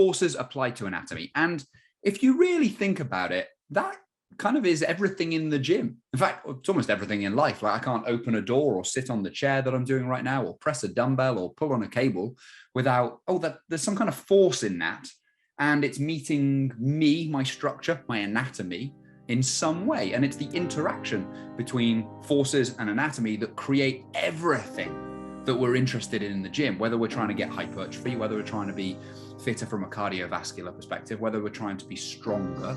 forces applied to anatomy. And if you really think about it, that kind of is everything in the gym. In fact, it's almost everything in life. Like I can't open a door or sit on the chair that I'm doing right now or press a dumbbell or pull on a cable without, there's some kind of force in that. And it's meeting me, my structure, my anatomy in some way. And it's the interaction between forces and anatomy that create everything that we're interested in the gym, whether we're trying to get hypertrophy, whether we're trying to be fitter from a cardiovascular perspective, whether we're trying to be stronger.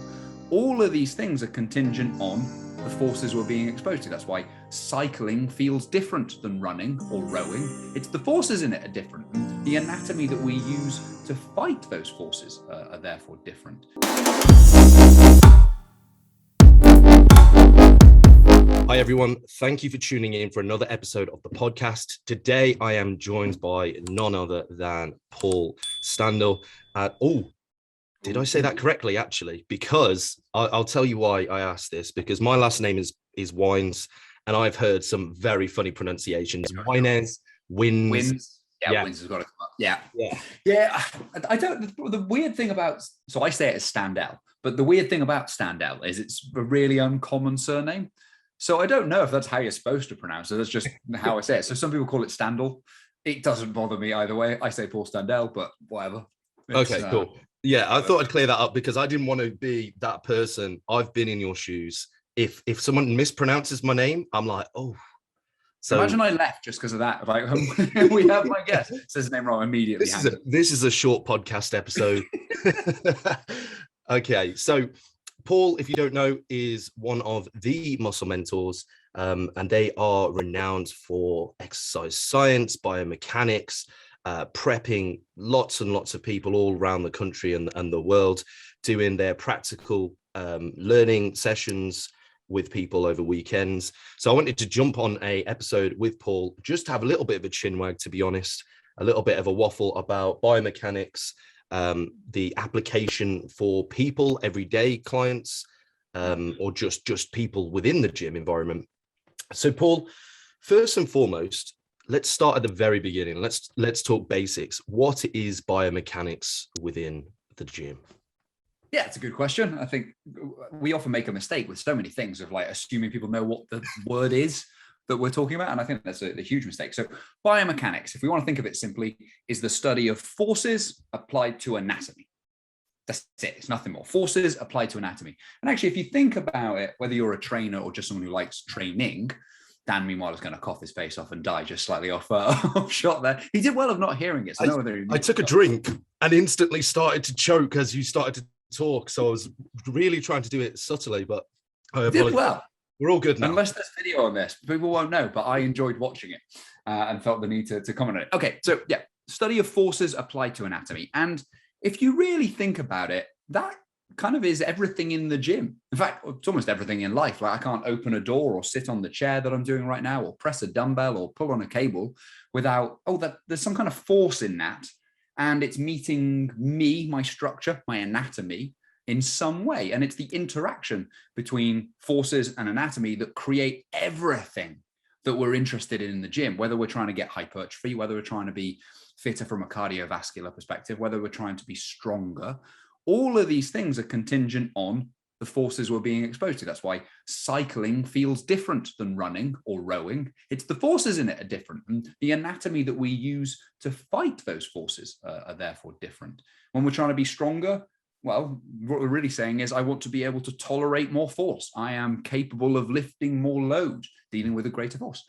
All of these things are contingent on the forces we're being exposed to. That's why cycling feels different than running or rowing. It's the forces in it are different. And the anatomy that we use to fight those forces are therefore different. Hi, everyone. Thank you for tuning in for another episode of the podcast. Today, I am joined by none other than Paul Standell. Did I say that correctly, actually? Because I'll tell you why I asked this, because my last name is Wines, and I've heard some very funny pronunciations. Wines, Wins. Yeah, Wins has got to come up. Yeah. I don't, the weird thing about, so I say it as Standell, but the weird thing about Standell is it's a really uncommon surname. So I don't know if that's how you're supposed to pronounce it. That's just how I say it. So some people call it Standell. It doesn't bother me either way. I say Paul Standell, but whatever. Okay, cool. Yeah, I thought I'd clear that up because I didn't want to be that person. I've been in your shoes. If someone mispronounces my name, I'm like, oh. So imagine I left just because of that. Like, we have my guest says his name wrong immediately. This is a short podcast episode. Okay, so Paul, if you don't know, is one of the muscle mentors, and they are renowned for exercise science, biomechanics, prepping lots and lots of people all around the country and the world, doing their practical learning sessions with people over weekends. So I wanted to jump on a episode with Paul, just to have a little bit of a chinwag, to be honest, a little bit of a waffle about biomechanics, the application for people, everyday clients, or just people within the gym environment. So Paul, first and foremost, let's start at the very beginning. Let's talk basics. What is biomechanics within the gym? Yeah, it's a good question. I think we often make a mistake with so many things of like assuming people know what the word is that we're talking about. And I think that's a huge mistake. So biomechanics, if we want to think of it simply, is the study of forces applied to anatomy. That's it. It's nothing more. Forces applied to anatomy. And actually, if you think about it, whether you're a trainer or just someone who likes training, Dan, meanwhile, is going to cough his face off and die just slightly off shot there. He did well of not hearing it. So I took a drink and instantly started to choke as you started to talk. So I was really trying to do it subtly, but I did well. We're all good now. Unless there's video on this, people won't know, but I enjoyed watching it and felt the need to comment on it. Okay, so yeah, study of forces applied to anatomy. And if you really think about it, that kind of is everything in the gym. In fact, it's almost everything in life. Like I can't open a door or sit on the chair that I'm doing right now or press a dumbbell or pull on a cable without, there's some kind of force in that. And it's meeting me, my structure, my anatomy in some way. And it's the interaction between forces and anatomy that create everything that we're interested in the gym, whether we're trying to get hypertrophy, whether we're trying to be fitter from a cardiovascular perspective, whether we're trying to be stronger. All of these things are contingent on the forces we're being exposed to. That's why cycling feels different than running or rowing. It's the forces in it are different. And the anatomy that we use to fight those forces are therefore different. When we're trying to be stronger, well, what we're really saying is I want to be able to tolerate more force. I am capable of lifting more load, dealing with a greater force.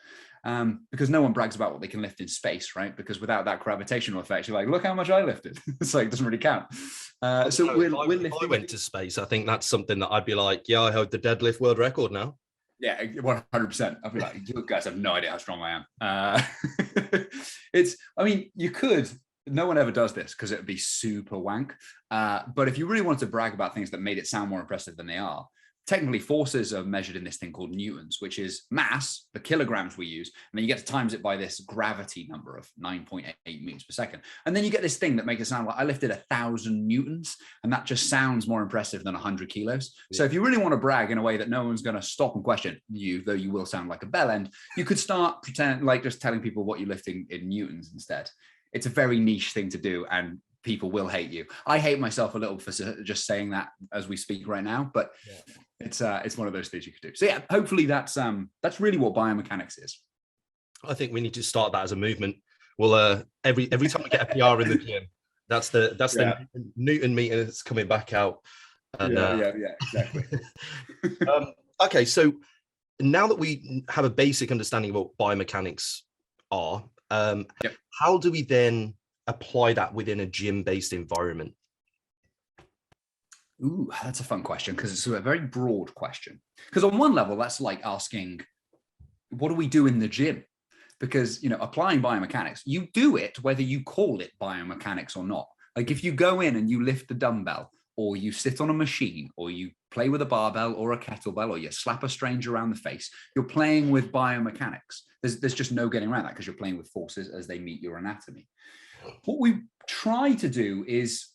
Because no one brags about what they can lift in space, right? Because without that gravitational effect, you're like, look how much I lifted. It's like, it doesn't really count. If I went to space, I think that's something that I'd be like, yeah, I hold the deadlift world record now. Yeah, 100%. I'd be like, you guys have no idea how strong I am. You could, no one ever does this because it would be super wank. But if you really wanted to brag about things that made it sound more impressive than they are, technically forces are measured in this thing called newtons, which is mass, the kilograms we use. And then you get to times it by this gravity number of 9.8 meters per second. And then you get this thing that makes it sound like I lifted 1,000 newtons. And that just sounds more impressive than 100 kilos. Yeah. So if you really want to brag in a way that no one's going to stop and question you, though you will sound like a bell end, you could start pretend like just telling people what you're lifting in newtons instead. It's a very niche thing to do. And people will hate you. I hate myself a little for just saying that as we speak right now, but it's one of those things you could do. So yeah, hopefully that's really what biomechanics is. I think we need to start that as a movement. We'll every time we get a PR in the gym, that's the Newton meter that's coming back out. And, exactly. Okay, so now that we have a basic understanding of what biomechanics are, how do we then apply that within a gym-based environment? Ooh, that's a fun question, because it's a very broad question. Because on one level, that's like asking, what do we do in the gym? Because, you know, applying biomechanics, you do it whether you call it biomechanics or not. Like if you go in and you lift a dumbbell, or you sit on a machine, or you play with a barbell or a kettlebell, or you slap a stranger around the face, you're playing with biomechanics. There's just no getting around that, because you're playing with forces as they meet your anatomy. What we try to do is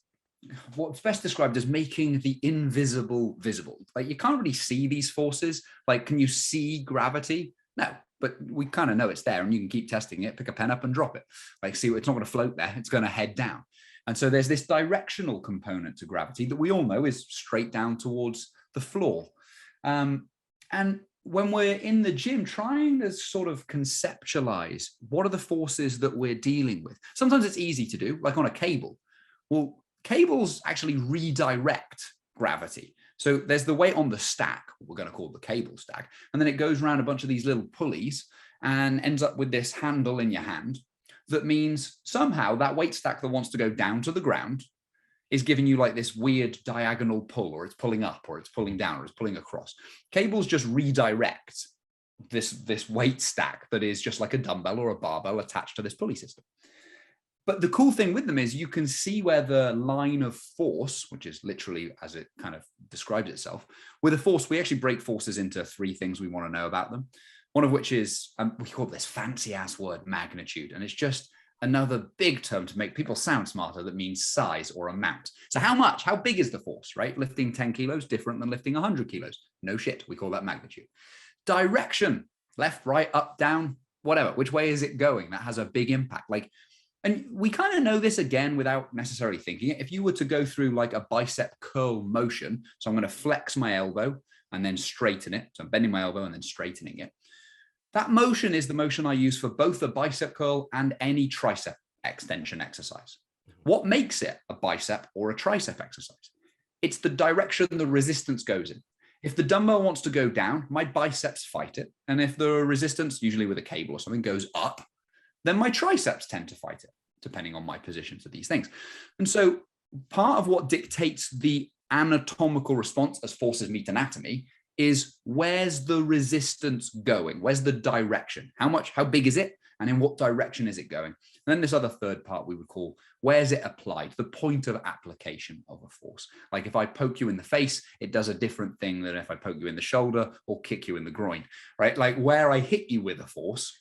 what's best described as making the invisible visible. Like you can't really see these forces. Like, can you see gravity? No, but we kind of know it's there, and you can keep testing it, pick a pen up and drop it. Like, see, it's not going to float there, it's going to head down. And so there's this directional component to gravity that we all know is straight down towards the floor. And when we're in the gym, trying to sort of conceptualize what are the forces that we're dealing with. Sometimes it's easy to do, like on a cable. Well, cables actually redirect gravity. So there's the weight on the stack, we're going to call the cable stack, and then it goes around a bunch of these little pulleys and ends up with this handle in your hand. That means somehow that weight stack that wants to go down to the ground is giving you like this weird diagonal pull, or it's pulling up, or it's pulling down, or it's pulling across. Cables just redirect this weight stack that is just like a dumbbell or a barbell attached to this pulley system. But the cool thing with them is you can see where the line of force, which is literally as it kind of describes itself, with a force, we actually break forces into three things we want to know about them. One of which is, we call this fancy ass word, magnitude. And it's just another big term to make people sound smarter that means size or amount. So how big is the force, right? Lifting 10 kilos, different than lifting 100 kilos. No shit, we call that magnitude. Direction, left, right, up, down, whatever. Which way is it going? That has a big impact. Like, and we kind of know this again without necessarily thinking it. If you were to go through like a bicep curl motion, so I'm going to flex my elbow and then straighten it. So I'm bending my elbow and then straightening it. That motion is the motion I use for both a bicep curl and any tricep extension exercise. What makes it a bicep or a tricep exercise? It's the direction the resistance goes in. If the dumbbell wants to go down, my biceps fight it. And if the resistance, usually with a cable or something, goes up, then my triceps tend to fight it, depending on my position to these things. And so part of what dictates the anatomical response as forces meet anatomy is where's the resistance going? Where's the direction? How big is it? And in what direction is it going? And then this other third part we would call, where's it applied? The point of application of a force. Like if I poke you in the face, it does a different thing than if I poke you in the shoulder or kick you in the groin, right? Like where I hit you with a force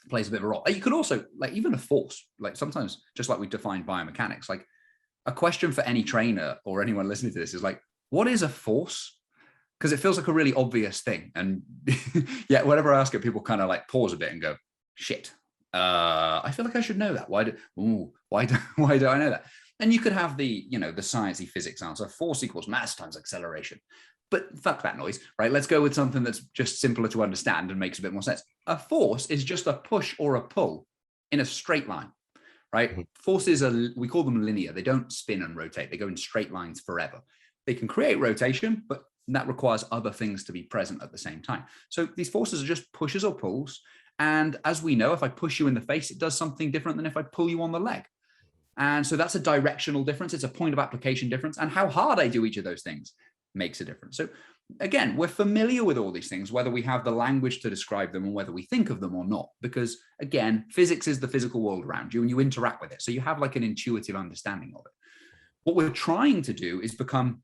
plays a bit of a role. You could also, like even a force, like sometimes, just like we define biomechanics, like a question for any trainer or anyone listening to this is like, what is a force? Because it feels like a really obvious thing. And yeah, whenever I ask it, people kind of like pause a bit and go, shit, I feel like I should know that. Why do I know that? And you could have the, the sciencey physics answer, force equals mass times acceleration. But fuck that noise, right? Let's go with something that's just simpler to understand and makes a bit more sense. A force is just a push or a pull in a straight line, right? Forces we call them linear. They don't spin and rotate. They go in straight lines forever. They can create rotation, but that requires other things to be present at the same time. So these forces are just pushes or pulls. And as we know, if I push you in the face, it does something different than if I pull you on the leg. And so that's a directional difference. It's a point of application difference. And how hard I do each of those things makes a difference. So again, we're familiar with all these things, whether we have the language to describe them or whether we think of them or not, because again, physics is the physical world around you and you interact with it. So you have like an intuitive understanding of it. What we're trying to do is become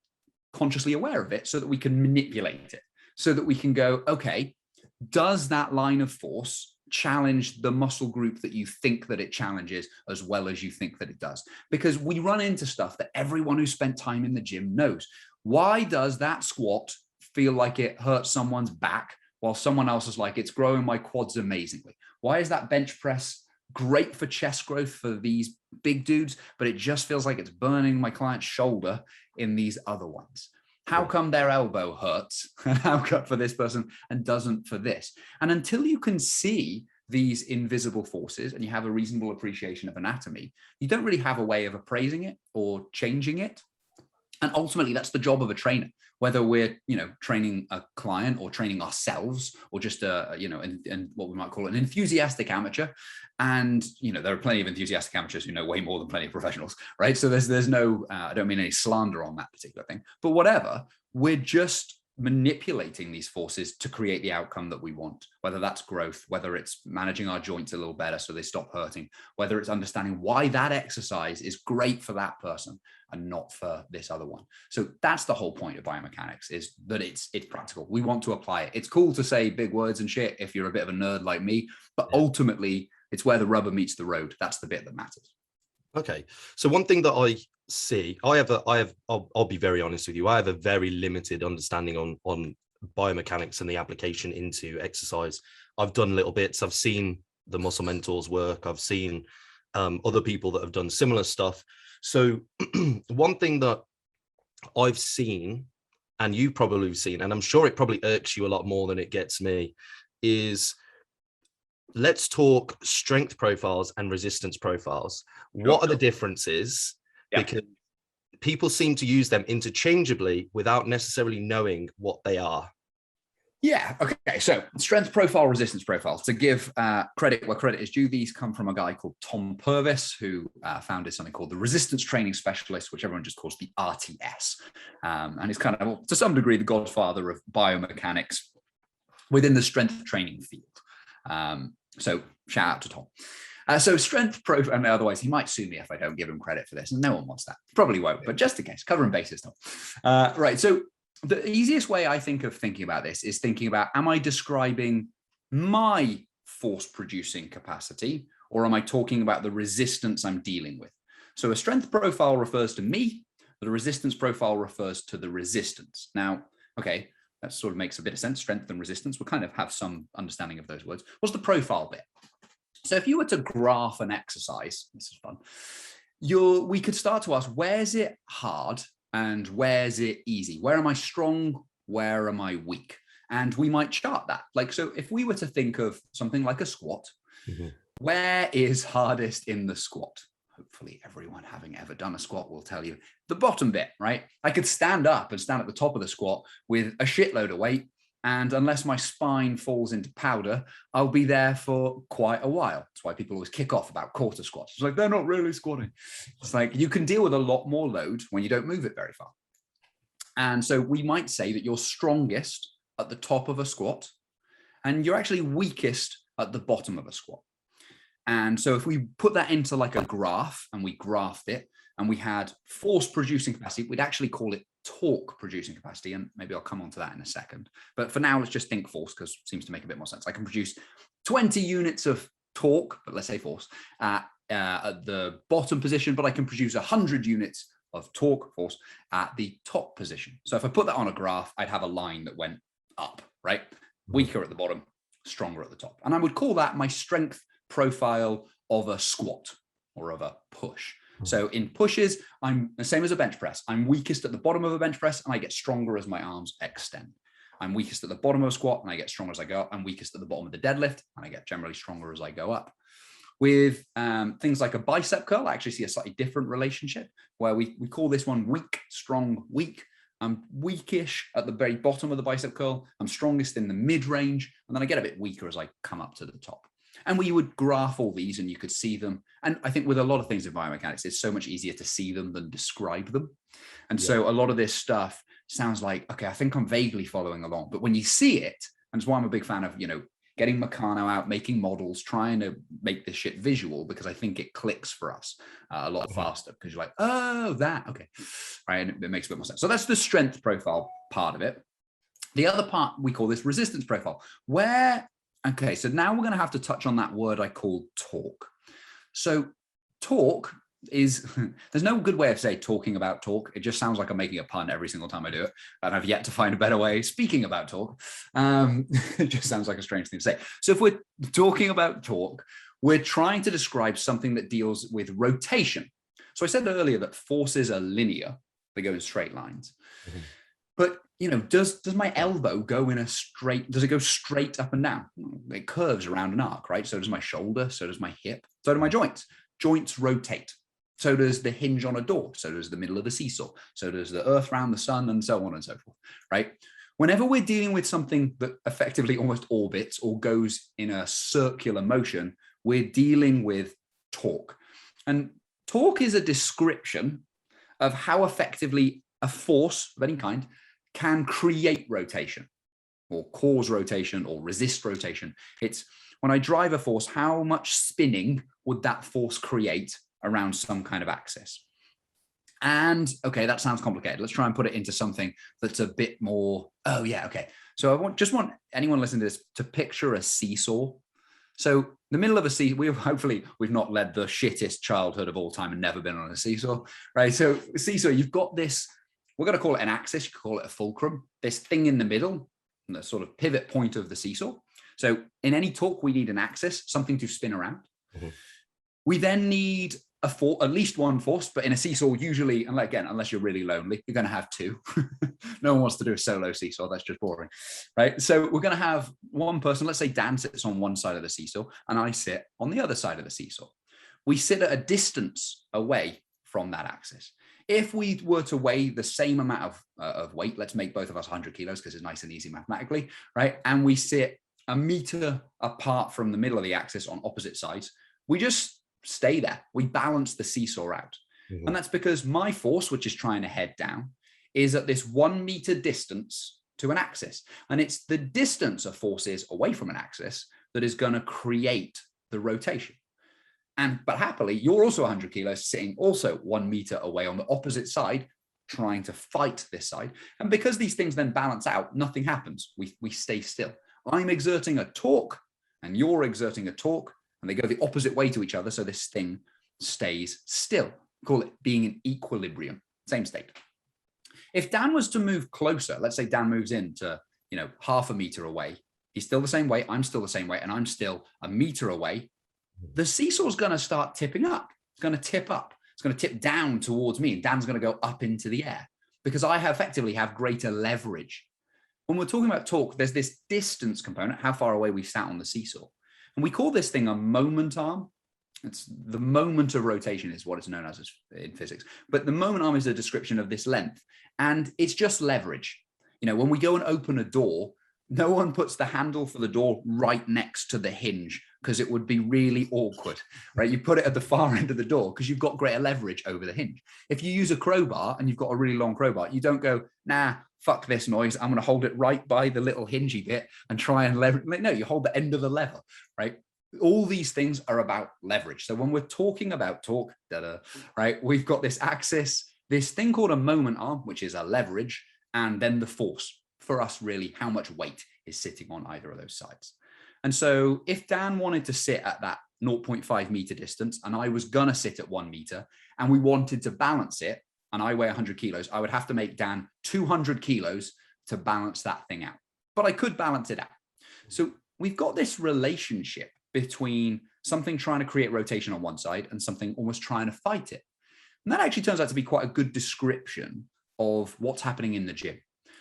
consciously aware of it so that we can manipulate it, so that we can go, okay, does that line of force challenge the muscle group that you think that it challenges as well as you think that it does? Because we run into stuff that everyone who spent time in the gym knows. Why does that squat feel like it hurts someone's back while someone else is like, it's growing my quads amazingly? Why is that bench press great for chest growth for these big dudes, but it just feels like it's burning my client's shoulder in these other ones. How come their elbow hurts and how come for this person and doesn't for this? And until you can see these invisible forces and you have a reasonable appreciation of anatomy, you don't really have a way of appraising it or changing it. And ultimately, that's the job of a trainer, whether we're, training a client or training ourselves, or just and what we might call an enthusiastic amateur. And, there are plenty of enthusiastic amateurs who know way more than plenty of professionals, right? So there's no, I don't mean any slander on that particular thing, but whatever, we're just manipulating these forces to create the outcome that we want, whether that's growth, whether it's managing our joints a little better so they stop hurting, whether it's understanding why that exercise is great for that person and not for this other one. So that's the whole point of biomechanics, is that it's practical. We want to apply it. It's cool to say big words and shit if you're a bit of a nerd like me, but ultimately it's where the rubber meets the road. That's the bit that matters. Okay. So one thing that I see, I'll be very honest with you. I have a very limited understanding on biomechanics and the application into exercise. I've done little bits. I've seen the muscle mentors work. I've seen other people that have done similar stuff. So one thing that I've seen, and you probably have seen, and I'm sure it probably irks you a lot more than it gets me, is let's talk strength profiles and resistance profiles. What are the differences? Yeah. Because people seem to use them interchangeably without necessarily knowing what they are. Yeah. Okay. So strength profile, resistance profile. To give credit where credit is due, these come from a guy called Tom Purvis, who founded something called the Resistance Training Specialist, which everyone just calls the RTS. And he's kind of, to some degree, the godfather of biomechanics within the strength training field. So shout out to Tom. So strength profile, and otherwise he might sue me if I don't give him credit for this. And no one wants that. Probably won't, but just in case, covering bases, Tom. Right. So the easiest way I think of thinking about this is thinking about, am I describing my force producing capacity, or am I talking about the resistance I'm dealing with? So a strength profile refers to me. The resistance profile refers to the resistance. Now, okay, that sort of makes a bit of sense. Strength and resistance, we'll kind of have some understanding of those words. What's the profile bit? So if you were to graph an exercise, this is fun, we could start to ask, where's it hard and where's it easy? Where am I strong? Where am I weak? And we might chart that. Like, so if we were to think of something like a squat, where is hardest in the squat? Hopefully everyone having ever done a squat will tell you the bottom bit, right? I could stand up and stand at the top of the squat with a shitload of weight. And unless my spine falls into powder, I'll be there for quite a while. That's why people always kick off about quarter squats. It's like, they're not really squatting. It's like, you can deal with a lot more load when you don't move it very far. And so we might say that you're strongest at the top of a squat and you're actually weakest at the bottom of a squat. And so if we put that into like a graph and we graphed it and we had force producing capacity, we'd actually call it torque producing capacity. And maybe I'll come on to that in a second. But for now, let's just think force, because it seems to make a bit more sense. I can produce 20 units of torque, but let's say force at the bottom position, but I can produce 100 units of torque force at the top position. So if I put that on a graph, I'd have a line that went up, right? Weaker at the bottom, stronger at the top. And I would call that my strength profile of a squat or of a push. So in pushes, I'm the same as a bench press. I'm weakest at the bottom of a bench press and I get stronger as my arms extend. I'm weakest at the bottom of a squat and I get stronger as I go up. I'm weakest at the bottom of the deadlift and I get generally stronger as I go up. With things like a bicep curl, I actually see a slightly different relationship where we call this one weak, strong, weak. I'm weakish at the very bottom of the bicep curl. I'm strongest in the mid-range, and then I get a bit weaker as I come up to the top. And we would graph all these and you could see them. And I think with a lot of things in biomechanics, it's so much easier to see them than describe them. And so a lot of this stuff sounds like, okay, I think I'm vaguely following along. But when you see it, and it's why I'm a big fan of, getting Meccano out, making models, trying to make this shit visual, because I think it clicks for us a lot faster, because you're like, oh, that, okay. Right, and it makes a bit more sense. So that's the strength profile part of it. The other part, we call this resistance profile, okay, so now we're going to have to touch on that word I call torque. So torque is, there's no good way of saying talking about torque. It just sounds like I'm making a pun every single time I do it. And I've yet to find a better way speaking about torque. It just sounds like a strange thing to say. So if we're talking about torque, we're trying to describe something that deals with rotation. So I said earlier that forces are linear, they go in straight lines. Mm-hmm. But does my elbow go in a straight, does it go straight up and down? It curves around an arc, right? So does my shoulder, so does my hip, so do my joints. Joints rotate. So does the hinge on a door, so does the middle of the seesaw, so does the earth around the sun, and so on and so forth, right? Whenever we're dealing with something that effectively almost orbits or goes in a circular motion, we're dealing with torque. And torque is a description of how effectively a force of any kind can create rotation or cause rotation or resist rotation. It's when I drive a force, how much spinning would that force create around some kind of axis? And okay, that sounds complicated. Let's try and put it into something that's a bit more, oh yeah, okay. So I just want anyone listening to this to picture a seesaw. So the middle of a seesaw, we've not led the shittest childhood of all time and never been on a seesaw, right? So seesaw, you've got this, we're going to call it an axis, you could call it a fulcrum, this thing in the middle, the sort of pivot point of the seesaw. So in any torque, we need an axis, something to spin around. Mm-hmm. We then need at least one force, but in a seesaw, usually, and again, unless you're really lonely, you're going to have two. No one wants to do a solo seesaw. That's just boring, right? So we're going to have one person, let's say Dan sits on one side of the seesaw and I sit on the other side of the seesaw. We sit at a distance away from that axis. If we were to weigh the same amount of weight, let's make both of us 100 kilos because it's nice and easy mathematically, right? And we sit a meter apart from the middle of the axis on opposite sides, we just stay there. We balance the seesaw out. Mm-hmm. And that's because my force, which is trying to head down, is at this 1 meter distance to an axis. And it's the distance of forces away from an axis that is going to create the rotation. But happily, you're also 100 kilos sitting also 1 meter away on the opposite side, trying to fight this side. And because these things then balance out, nothing happens. We stay still. I'm exerting a torque and you're exerting a torque, and they go the opposite way to each other. So this thing stays still. We call it being in equilibrium, same state. If Dan was to move closer, let's say Dan moves into, half a meter away, he's still the same way, I'm still the same way, and I'm still a meter away, the seesaw is going to start tipping up. It's going to tip up. It's going to tip down towards me, and Dan's going to go up into the air because I effectively have greater leverage. When we're talking about torque, there's this distance component, how far away we sat on the seesaw. And we call this thing a moment arm. It's the moment of rotation is what it's known as in physics. But the moment arm is a description of this length. And it's just leverage. When we go and open a door, no one puts the handle for the door right next to the hinge because it would be really awkward, right? You put it at the far end of the door because you've got greater leverage over the hinge. If you use a crowbar and you've got a really long crowbar, you don't go, nah, fuck this noise. I'm going to hold it right by the little hingey bit and try and leverage. No, you hold the end of the lever, right? All these things are about leverage. So when we're talking about torque, right, we've got this axis, this thing called a moment arm, which is a leverage, and then the force. For us, really, how much weight is sitting on either of those sides. And so if Dan wanted to sit at that 0.5 meter distance and I was going to sit at 1 meter and we wanted to balance it and I weigh 100 kilos, I would have to make Dan 200 kilos to balance that thing out. But I could balance it out. So we've got this relationship between something trying to create rotation on one side and something almost trying to fight it. And that actually turns out to be quite a good description of what's happening in the gym.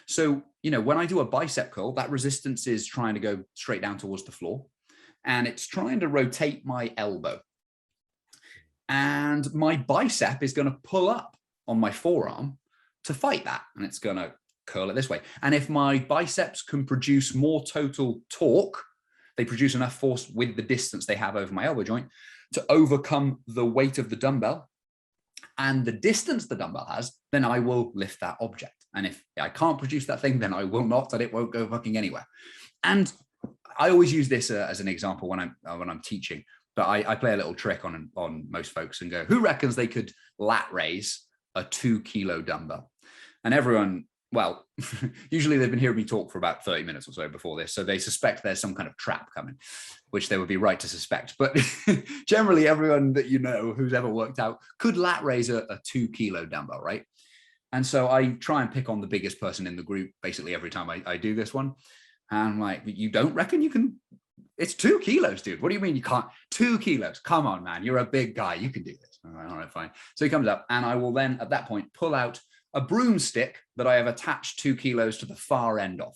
So, when I do a bicep curl, that resistance is trying to go straight down towards the floor and it's trying to rotate my elbow. And my bicep is going to pull up on my forearm to fight that. And it's going to curl it this way. And if my biceps can produce more total torque, they produce enough force with the distance they have over my elbow joint to overcome the weight of the dumbbell and the distance the dumbbell has, then I will lift that object. And if I can't produce that thing, then I will not, and it won't go fucking anywhere. And I always use this as an example when I'm teaching, but I play a little trick on most folks and go, who reckons they could lat raise a 2 kilo dumbbell? And everyone, well, usually they've been hearing me talk for about 30 minutes or so before this. So they suspect there's some kind of trap coming, which they would be right to suspect. But generally everyone that who's ever worked out could lat raise a 2 kilo dumbbell, right? And so I try and pick on the biggest person in the group basically every time I do this one. And I'm like, you don't reckon you can it's 2 kilos, dude. What do you mean you can't? 2 kilos. Come on, man. You're a big guy. You can do this. All right, fine. So he comes up, and I will then at that point pull out a broomstick that I have attached 2 kilos to the far end of.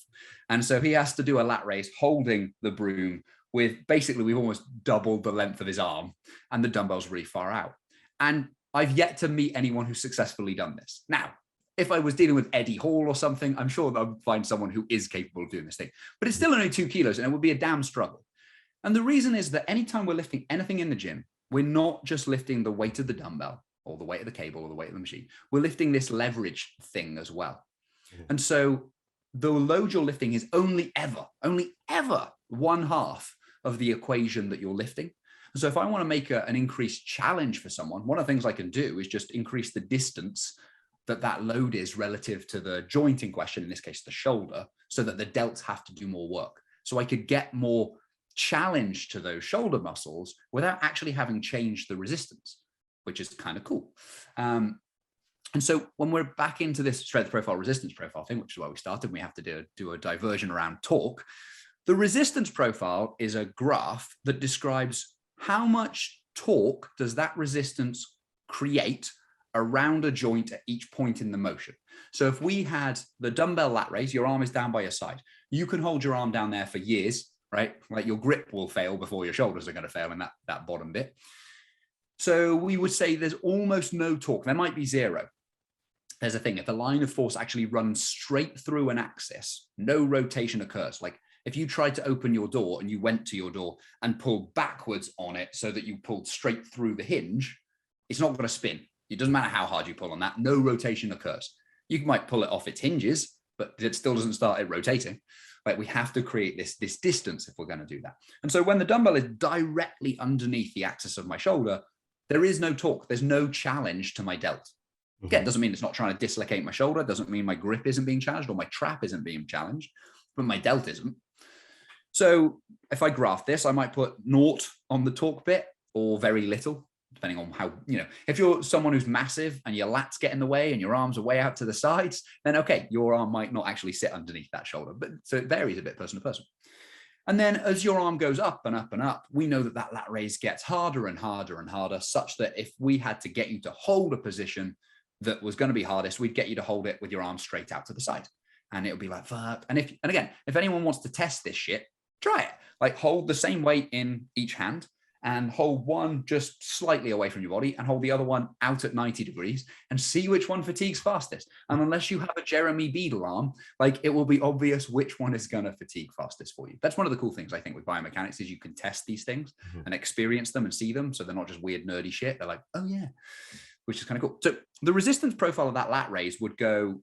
And so he has to do a lat raise holding the broom with basically we've almost doubled the length of his arm, and the dumbbell's really far out. And I've yet to meet anyone who's successfully done this. Now, if I was dealing with Eddie Hall or something, I'm sure I'll find someone who is capable of doing this thing, but it's still only 2 kilos and it would be a damn struggle. And the reason is that anytime we're lifting anything in the gym, we're not just lifting the weight of the dumbbell or the weight of the cable or the weight of the machine. We're lifting this leverage thing as well. And so the load you're lifting is only ever 1/2 of the equation that you're lifting. So if I want to make an increased challenge for someone, one of the things I can do is just increase the distance that load is relative to the joint in question, in this case, the shoulder, so that the delts have to do more work. So I could get more challenge to those shoulder muscles without actually having changed the resistance, which is kind of cool. And so when we're back into this strength profile, resistance profile thing, which is why we started, we have to do a diversion around torque. The resistance profile is a graph that describes how much torque does that resistance create around a joint at each point in the motion. So if we had the dumbbell lat raise, your arm is down by your side. You can hold your arm down there for years, right? Like your grip will fail before your shoulders are going to fail in that bottom bit. So we would say there's almost no torque. There might be 0. There's a thing, if the line of force actually runs straight through an axis, no rotation occurs. Like if you tried to open your door and you went to your door and pulled backwards on it so that you pulled straight through the hinge, it's not going to spin. It doesn't matter how hard you pull on that. No rotation occurs. You might pull it off its hinges, but it still doesn't start it rotating. Like we have to create this distance if we're going to do that. And so when the dumbbell is directly underneath the axis of my shoulder, there is no torque. There's no challenge to my delt. Again, it doesn't mean it's not trying to dislocate my shoulder. It doesn't mean my grip isn't being challenged or my trap isn't being challenged, but my delt isn't. So if I graph this, I might put 0 on the torque bit or very little, depending on how, if you're someone who's massive and your lats get in the way and your arms are way out to the sides, then okay, your arm might not actually sit underneath that shoulder. But so it varies a bit person to person. And then as your arm goes up and up and up, we know that lat raise gets harder and harder and harder, such that if we had to get you to hold a position that was going to be hardest, we'd get you to hold it with your arm straight out to the side. And it'll be like, fuck. And again, if anyone wants to test this shit, try it. Like hold the same weight in each hand and hold one just slightly away from your body and hold the other one out at 90 degrees and see which one fatigues fastest. And unless you have a Jeremy Beadle arm, like it will be obvious which one is going to fatigue fastest for you. That's one of the cool things I think with biomechanics is you can test these things and experience them and see them. So they're not just weird, nerdy shit. They're like, oh yeah, which is kind of cool. So the resistance profile of that lat raise would go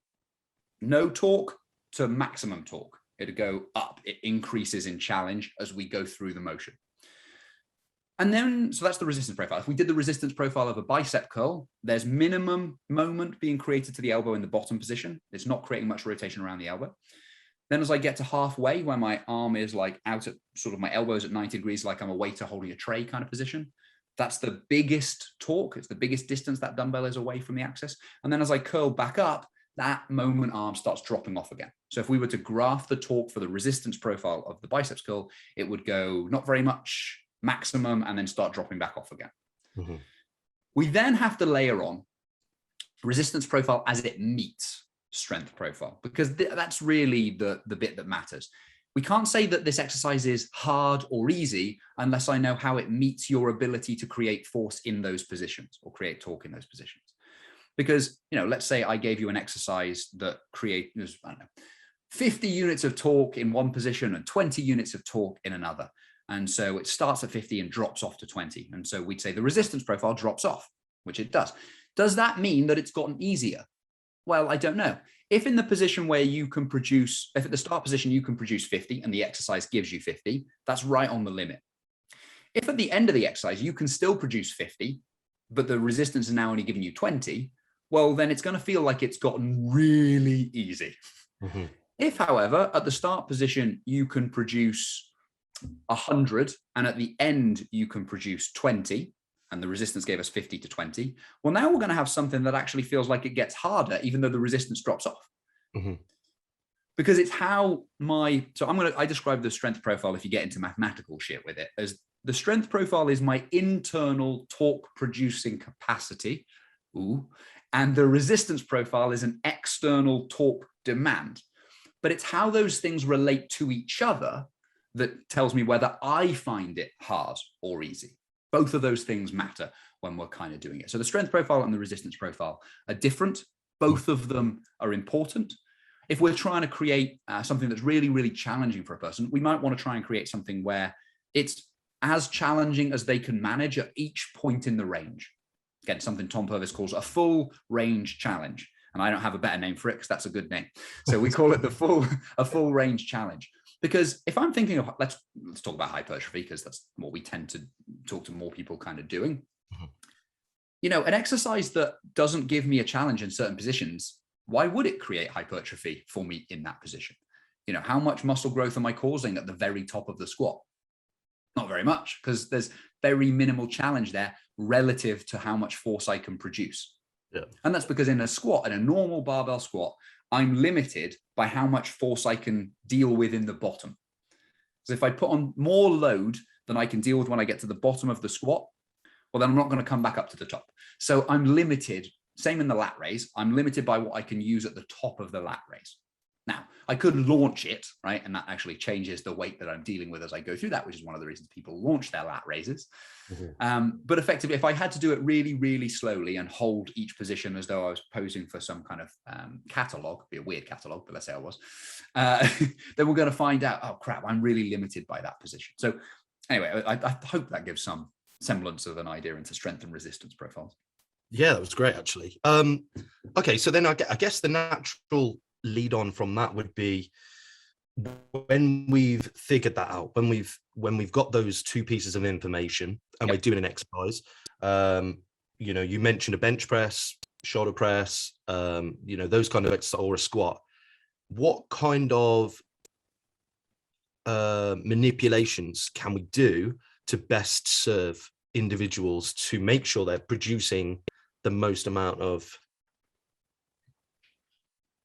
no torque to maximum torque. It'd go up. It increases in challenge as we go through the motion. And then, so that's the resistance profile. If we did the resistance profile of a bicep curl, there's minimum moment being created to the elbow in the bottom position. It's not creating much rotation around the elbow. Then as I get to halfway, where my arm is like out at sort of my elbows at 90 degrees, like I'm a waiter holding a tray kind of position, that's the biggest torque. It's the biggest distance that dumbbell is away from the axis. And then as I curl back up, that moment arm starts dropping off again. So if we were to graph the torque for the resistance profile of the biceps curl, it would go not very much maximum and then start dropping back off again. We then have to layer on resistance profile as it meets strength profile, because that's really the bit that matters. We can't say that this exercise is hard or easy unless I know how it meets your ability to create force in those positions or create torque in those positions. Because, let's say I gave you an exercise that creates, 50 units of torque in one position and 20 units of torque in another. And so it starts at 50 and drops off to 20. And so we'd say the resistance profile drops off, which it does. Does that mean that it's gotten easier? Well, I don't know. If in the position where you can produce, if at the start position you can produce 50 and the exercise gives you 50, that's right on the limit. If at the end of the exercise you can still produce 50, but the resistance is now only giving you 20, well, then it's going to feel like it's gotten really easy. If, however, at the start position you can produce 100 and at the end you can produce 20 and the resistance gave us 50 to 20, well, now we're going to have something that actually feels like it gets harder even though the resistance drops off. because it's how I describe the strength profile, if you get into mathematical shit with it, as the strength profile is my internal torque producing capacity. And the resistance profile is an external torque demand. But it's how those things relate to each other that tells me whether I find it hard or easy. Both of those things matter when we're kind of doing it. So the strength profile and the resistance profile are different. Both of them are important. If we're trying to create something that's really, really challenging for a person, we might want to try and create something where it's as challenging as they can manage at each point in the range. Again, something Tom Purvis calls a full range challenge. And I don't have a better name for it because that's a good name. So we call it a full range challenge. Because if I'm thinking of, let's talk about hypertrophy, because that's what we tend to talk to more people kind of doing. You know, an exercise that doesn't give me a challenge in certain positions, why would it create hypertrophy for me in that position? You know, how much muscle growth am I causing at the very top of the squat? Not very much, because there's very minimal challenge there relative to how much force I can produce. Yeah. And that's because in a squat, in a normal barbell squat, I'm limited by how much force I can deal with in the bottom. So if I put on more load than I can deal with when I get to the bottom of the squat, well, then I'm not going to come back up to the top. So I'm limited. Same in the lat raise. I'm limited by what I can use at the top of the lat raise. Now, I could launch it, right? And that actually changes the weight that I'm dealing with as I go through that, which is one of the reasons people launch their lat raises. But effectively, if I had to do it really, really slowly and hold each position as though I was posing for some kind of catalog, be a weird catalog, but let's say I was, then we're going to find out, oh crap, I'm really limited by that position. So anyway, I hope that gives some semblance of an idea into strength and resistance profiles. Yeah, that was great, actually. Okay, so then I guess the natural lead on from that would be, when we've figured that out, when we've got those two pieces of information and we're doing an exercise, you know, you mentioned a bench press, shoulder press, you know, those kind of exercise, or a squat. What kind of manipulations can we do to best serve individuals to make sure they're producing the most amount of,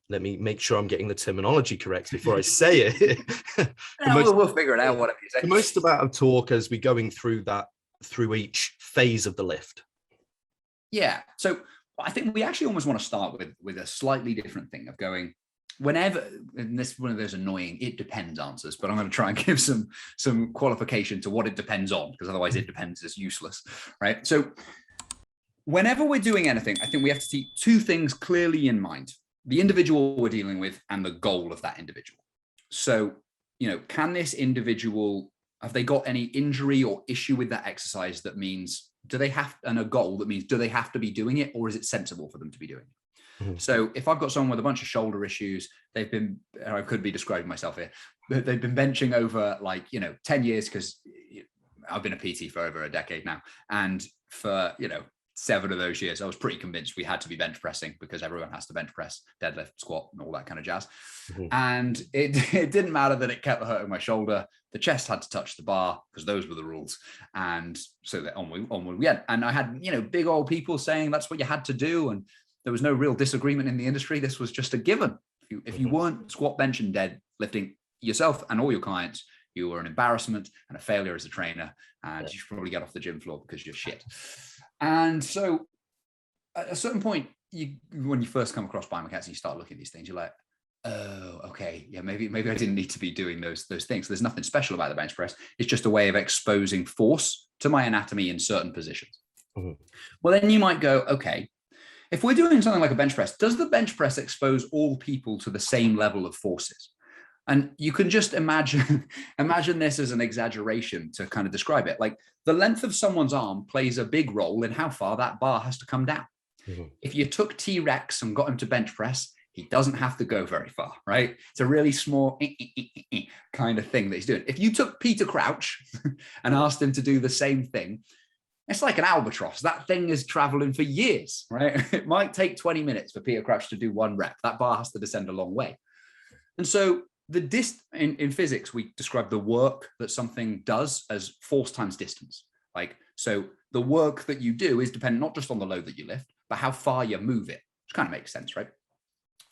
let me make sure I'm getting the terminology correct before I say it. We'll figure it out, whatever you say. The most amount of torque as we're going through each phase of the lift. Yeah. So I think we actually almost want to start with a slightly different thing of going, whenever, and this is one of those annoying it depends answers, but I'm going to try and give some qualification to what it depends on, because otherwise it depends is useless, right? So whenever we're doing anything, I think we have to keep two things clearly in mind: the individual we're dealing with and the goal of that individual. So, you know, can this individual, have they got any injury or issue with that exercise that means, do they have, and a goal that means, do they have to be doing it, or is it sensible for them to be doing it? So if I've got someone with a bunch of shoulder issues, they've been, I could be describing myself here, but they've been benching over 10 years, because I've been a PT for over a decade now. And for, 7 of those years, I was pretty convinced we had to be bench pressing, because everyone has to bench press, deadlift, squat, and all that kind of jazz. And it didn't matter that it kept hurting my shoulder. The chest had to touch the bar, because those were the rules. And so that on we went. And I had, big old people saying that's what you had to do. And there was no real disagreement in the industry. This was just a given. If you weren't squat, bench, and deadlifting yourself and all your clients, you were an embarrassment and a failure as a trainer. And you should probably get off the gym floor because you're shit. And so at a certain point, when you first come across biomechanics and you start looking at these things, you're like, oh, okay, yeah, maybe I didn't need to be doing those things. There's nothing special about the bench press. It's just a way of exposing force to my anatomy in certain positions. Well, then you might go, okay, if we're doing something like a bench press, does the bench press expose all people to the same level of forces? And you can just imagine this as an exaggeration to kind of describe it. Like, the length of someone's arm plays a big role in how far that bar has to come down. If you took T-Rex and got him to bench press, he doesn't have to go very far, right? It's a really small kind of thing that he's doing. If you took Peter Crouch and asked him to do the same thing, it's like an albatross. That thing is traveling for years, right? It might take 20 minutes for Peter Crouch to do 1 rep. That bar has to descend a long way. And so in physics, we describe the work that something does as force times distance. So the work that you do is dependent not just on the load that you lift, but how far you move it, which kind of makes sense, right?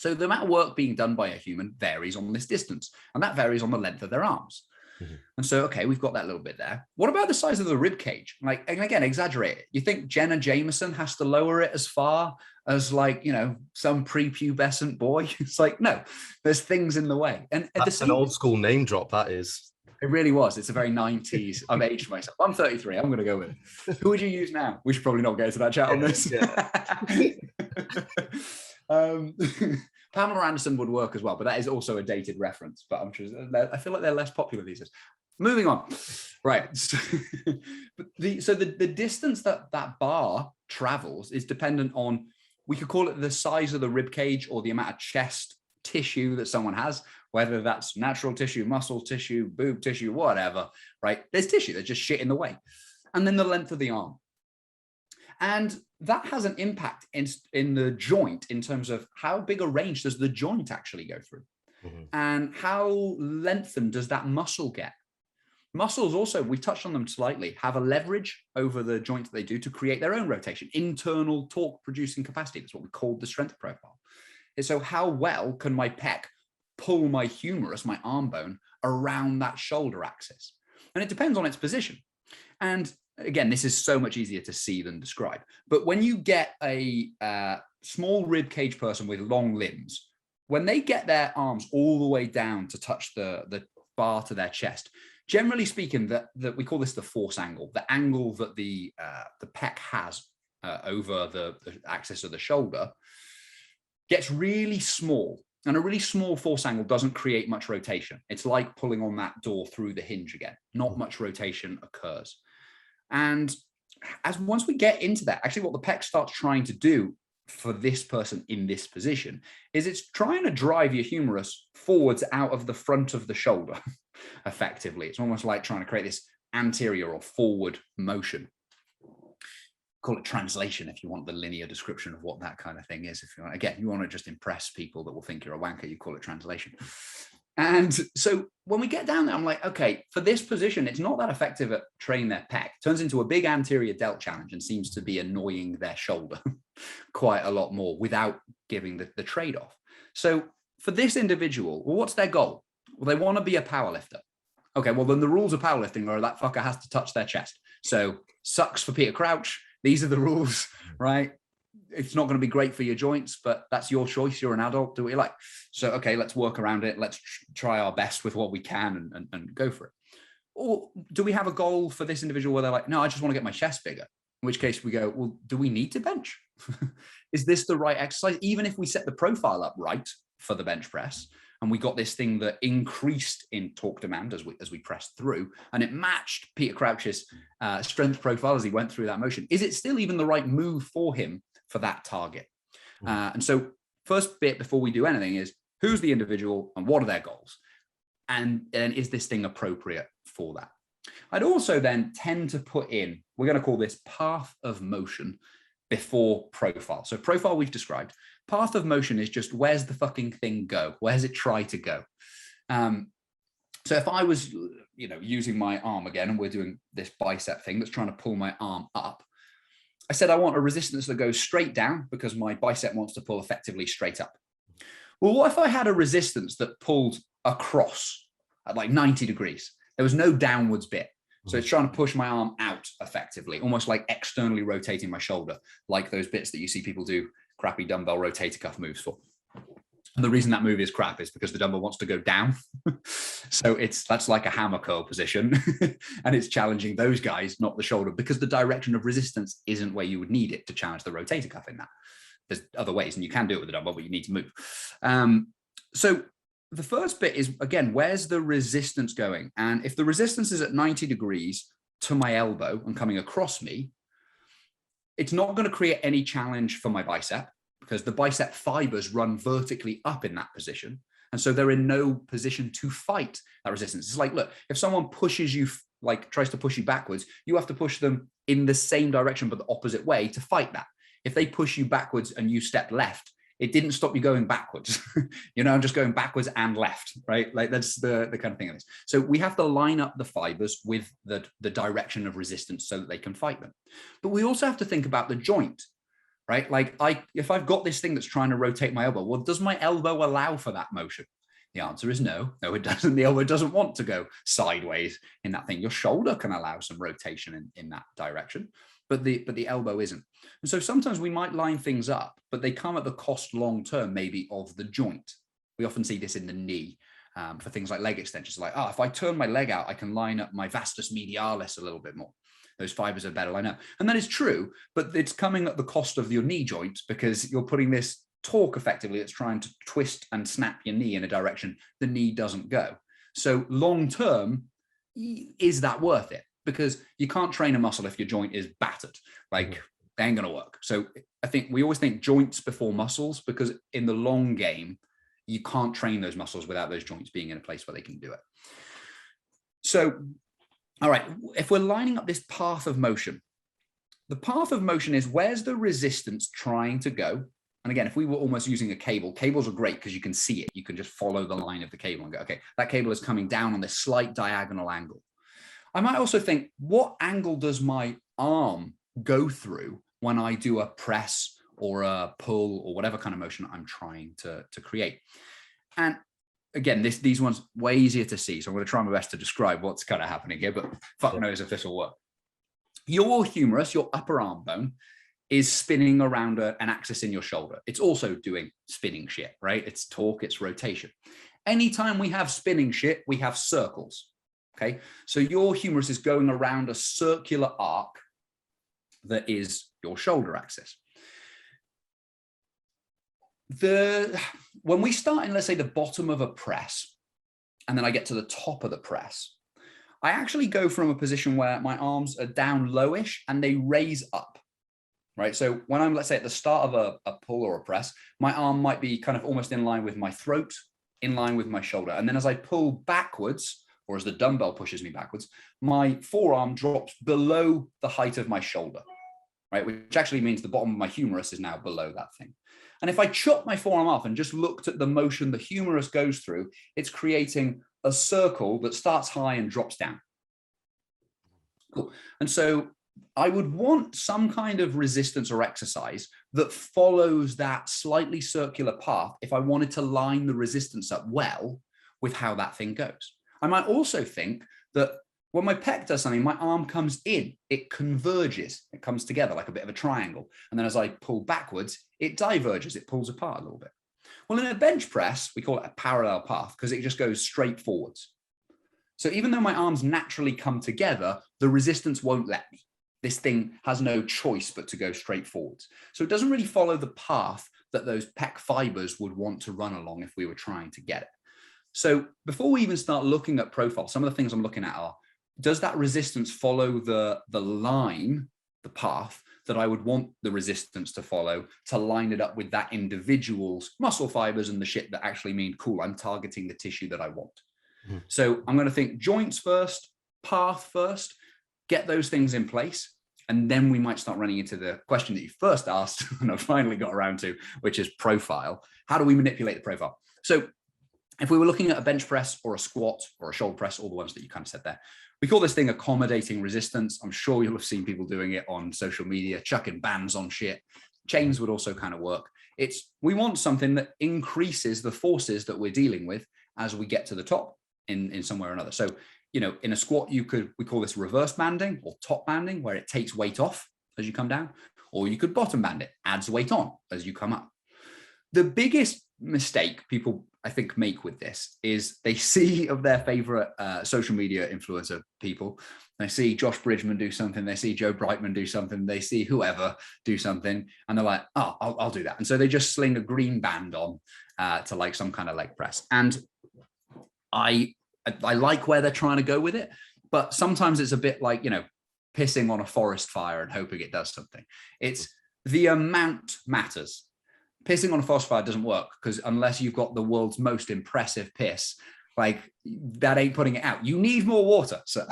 So the amount of work being done by a human varies on this distance, and that varies on the length of their arms. And so, okay, we've got that little bit there. What about the size of the rib cage? Like, and again, exaggerate it. You think Jenna Jameson has to lower it as far as, like, you know, some prepubescent boy? It's like, no, there's things in the way. And that's an old school name drop, that is. It really was. It's a very 90s. I've aged myself. I'm 33. I'm going to go with it. Who would you use now? We should probably not get into that chat on this. Pamela Anderson would work as well, but that is also a dated reference. But I'm sure I feel like they're less popular these days. Moving on, right? So the distance that bar travels is dependent on, we could call it the size of the rib cage or the amount of chest tissue that someone has, whether that's natural tissue, muscle tissue, boob tissue, whatever. Right? There's tissue. There's just shit in the way, and then the length of the arm. And that has an impact in the joint in terms of how big a range does the joint actually go through, and how lengthened does that muscle get. Muscles also, we've touched on them slightly, have a leverage over the joint that they do to create their own rotation, internal torque producing capacity. That's what we call the strength profile. And so how well can my pec pull my humerus, my arm bone, around that shoulder axis? And it depends on its position. And again, this is so much easier to see than describe. But when you get a small rib cage person with long limbs, when they get their arms all the way down to touch the bar to their chest, generally speaking, that we call this the force angle, the angle that the pec has over the axis of the shoulder, gets really small. And a really small force angle doesn't create much rotation. It's like pulling on that door through the hinge again. Not much rotation occurs. And once we get into that, actually what the pec starts trying to do for this person in this position is it's trying to drive your humerus forwards out of the front of the shoulder, effectively. It's almost like trying to create this anterior or forward motion. Call it translation if you want the linear description of what that kind of thing is. If you want, again, you want to just impress people that will think you're a wanker, you call it translation. And so when we get down there, I'm like, okay, for this position, it's not that effective at training their pec. It turns into a big anterior delt challenge and seems to be annoying their shoulder quite a lot more without giving the trade-off. So for this individual, well, what's their goal? Well, they want to be a powerlifter. Okay, well, then the rules of powerlifting are that fucker has to touch their chest. So sucks for Peter Crouch. These are the rules, right? It's not going to be great for your joints, but that's your choice. You're an adult. Do what you like. So, okay, let's work around it. Let's try our best with what we can and go for it. Or do we have a goal for this individual where they're like, no, I just want to get my chest bigger? In which case we go, well, do we need to bench? Is this the right exercise? Even if we set the profile up right for the bench press, and we got this thing that increased in torque demand as we pressed through, and it matched Peter Crouch's strength profile as he went through that motion, is it still even the right move for him for that target? And so first bit before we do anything is, who's the individual and what are their goals? And is this thing appropriate for that? I'd also then tend to put in, we're going to call this path of motion before profile. So profile we've described. Path of motion is just, where's the fucking thing go? Where's it try to go? So if I was, using my arm again, and we're doing this bicep thing that's trying to pull my arm up, I said I want a resistance that goes straight down because my bicep wants to pull effectively straight up. Well, what if I had a resistance that pulled across at like 90 degrees? There was no downwards bit. So it's trying to push my arm out effectively, almost like externally rotating my shoulder, like those bits that you see people do crappy dumbbell rotator cuff moves for. And the reason that move is crap is because the dumbbell wants to go down. So that's like a hammer curl position. And it's challenging those guys, not the shoulder, because the direction of resistance isn't where you would need it to challenge the rotator cuff in that. There's other ways, and you can do it with the dumbbell, but you need to move. So the first bit is, again, where's the resistance going? And if the resistance is at 90 degrees to my elbow and coming across me, it's not going to create any challenge for my bicep because the bicep fibers run vertically up in that position. And so they're in no position to fight that resistance. It's like, look, if someone pushes you, like tries to push you backwards, you have to push them in the same direction, but the opposite way to fight that. If they push you backwards and you step left, it didn't stop you going backwards. I'm just going backwards and left, right? Like that's the kind of thing of this. So we have to line up the fibers with the direction of resistance so that they can fight them. But we also have to think about the joint, right? Like if I've got this thing that's trying to rotate my elbow, well, does my elbow allow for that motion? The answer is no. No, it doesn't. The elbow doesn't want to go sideways in that thing. Your shoulder can allow some rotation in that direction, but the elbow isn't. And so sometimes we might line things up, but they come at the cost long term, maybe, of the joint. We often see this in the knee for things like leg extensions. Like, if I turn my leg out, I can line up my vastus medialis a little bit more. Those fibers are better lined up. And that is true, but it's coming at the cost of your knee joint because you're putting this torque effectively that's trying to twist and snap your knee in a direction the knee doesn't go. So long term, is that worth it? Because you can't train a muscle if your joint is battered. Like, they ain't gonna work. So I think we always think joints before muscles, because in the long game, you can't train those muscles without those joints being in a place where they can do it. So, all right, if we're lining up this path of motion, the path of motion is, where's the resistance trying to go? And again, if we were almost using a cable, cables are great because you can see it. You can just follow the line of the cable and go, okay, that cable is coming down on this slight diagonal angle. I might also think, what angle does my arm go through when I do a press or a pull or whatever kind of motion I'm trying to create? And again, these ones way easier to see. So I'm going to try my best to describe what's kind of happening here, but fuck knows if this will work. Your humerus, your upper arm bone, is spinning around an axis in your shoulder. It's also doing spinning shit, right? It's torque, it's rotation. Anytime we have spinning shit, we have circles, okay? So your humerus is going around a circular arc that is your shoulder axis. When we start in, let's say, the bottom of a press, and then I get to the top of the press, I actually go from a position where my arms are down lowish and they raise up. Right. So when I'm, let's say, at the start of a pull or a press, my arm might be kind of almost in line with my throat, in line with my shoulder. And then as I pull backwards, or as the dumbbell pushes me backwards, my forearm drops below the height of my shoulder, right? Which actually means the bottom of my humerus is now below that thing. And if I chop my forearm off and just looked at the motion the humerus goes through, it's creating a circle that starts high and drops down. Cool. And so I would want some kind of resistance or exercise that follows that slightly circular path if I wanted to line the resistance up well with how that thing goes. I might also think that when my pec does something, my arm comes in, it converges, it comes together like a bit of a triangle. And then as I pull backwards, it diverges, it pulls apart a little bit. Well, in a bench press, we call it a parallel path because it just goes straight forwards. So even though my arms naturally come together, the resistance won't let me. This thing has no choice but to go straight forwards. So it doesn't really follow the path that those pec fibers would want to run along if we were trying to get it. So before we even start looking at profile, some of the things I'm looking at are, does that resistance follow the line, the path that I would want the resistance to follow to line it up with that individual's muscle fibers and the shit that actually mean, cool, I'm targeting the tissue that I want. So I'm going to think joints first, path first, get those things in place. And then we might start running into the question that you first asked and I finally got around to, which is profile. How do we manipulate the profile? So if we were looking at a bench press or a squat or a shoulder press, all the ones that you kind of said there, we call this thing accommodating resistance. I'm sure you'll have seen people doing it on social media, chucking bands on shit. Chains would also kind of work. We want something that increases the forces that we're dealing with as we get to the top in some way or another. So, in a squat, we call this reverse banding or top banding, where it takes weight off as you come down, or you could bottom band it, adds weight on as you come up. The biggest mistake people, I think, make with this is they see of their favorite social media influencer people. They see Josh Bridgman do something, they see Joe Brightman do something, they see whoever do something, and they're like, oh, I'll do that. And so they just sling a green band on to like some kind of leg press. And I like where they're trying to go with it, but sometimes it's a bit like, pissing on a forest fire and hoping it does something. It's the amount matters. Pissing on a forest fire doesn't work because unless you've got the world's most impressive piss, like that ain't putting it out. You need more water. So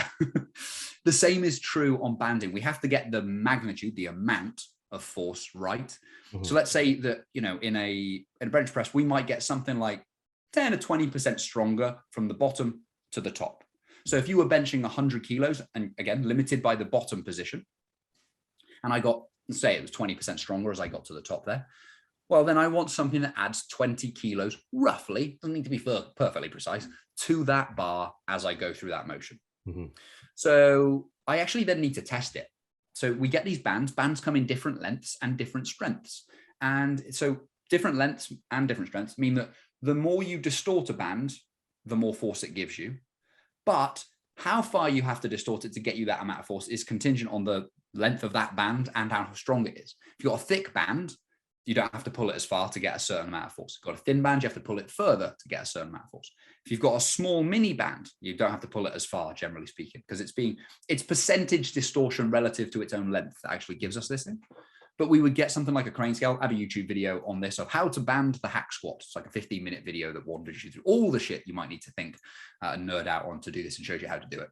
the same is true on banding. We have to get the magnitude, the amount of force right. Mm-hmm. So let's say that, in a bench press, we might get something like 10 to 20% stronger from the bottom to the top. So if you were benching 100 kilos, and again, limited by the bottom position, and I got say it was 20% stronger as I got to the top there. Well, then I want something that adds 20 kilos, roughly, doesn't need to be perfectly precise, to that bar as I go through that motion. Mm-hmm. So I actually then need to test it. So we get these bands. Bands come in different lengths and different strengths. And so different lengths and different strengths mean that the more you distort a band, the more force it gives you. But how far you have to distort it to get you that amount of force is contingent on the length of that band and how strong it is. If you've got a thick band, you don't have to pull it as far to get a certain amount of force. If you've got a thin band, you have to pull it further to get a certain amount of force. If you've got a small mini band, you don't have to pull it as far, generally speaking, because it's percentage distortion relative to its own length that actually gives us this thing. But we would get something like a crane scale. I have a YouTube video on this of how to band the hack squat. It's like a 15-minute video that wanders you through all the shit you might need to think and nerd out on to do this, and shows you how to do it.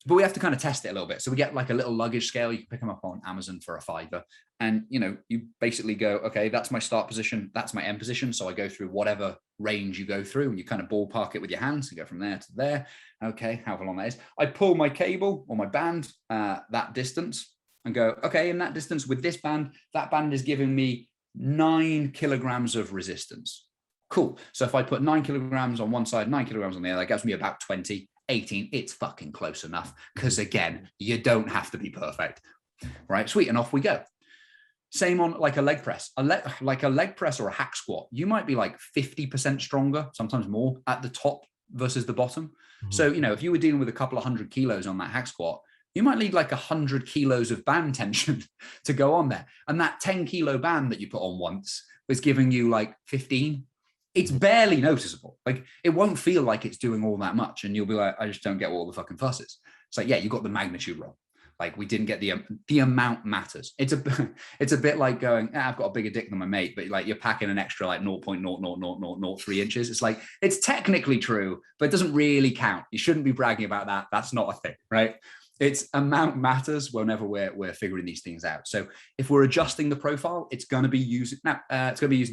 But we have to kind of test it a little bit. So we get like a little luggage scale. You can pick them up on Amazon for $5. And, you basically go, okay, that's my start position. That's my end position. So I go through whatever range you go through, and you kind of ballpark it with your hands and go from there to there. Okay, however long that is. I pull my cable or my band that distance and go, okay, in that distance with this band, that band is giving me 9 kilograms of resistance. Cool. So if I put 9 kilograms on one side, 9 kilograms on the other, that gives me about 20. 18, it's fucking close enough, because again, you don't have to be perfect, right? Sweet, and off we go. Same on like a leg press, like a leg press or a hack squat. You might be like 50% stronger, sometimes more, at the top versus the bottom. Mm-hmm. So, if you were dealing with a couple of 100 kilos on that hack squat, you might need like 100 kilos of band tension to go on there. And that 10 kilo band that you put on once was giving you like 15. It's barely noticeable. Like, it won't feel like it's doing all that much. And you'll be like, I just don't get what all the fucking fuss is. It's like, yeah, you got the magnitude wrong. Like, we didn't get the amount matters. It's a bit like going, I've got a bigger dick than my mate, but like you're packing an extra like 0.00003 inches. It's like, it's technically true, but it doesn't really count. You shouldn't be bragging about that. That's not a thing, right? It's amount matters whenever we're figuring these things out. So if we're adjusting the profile, it's going to be using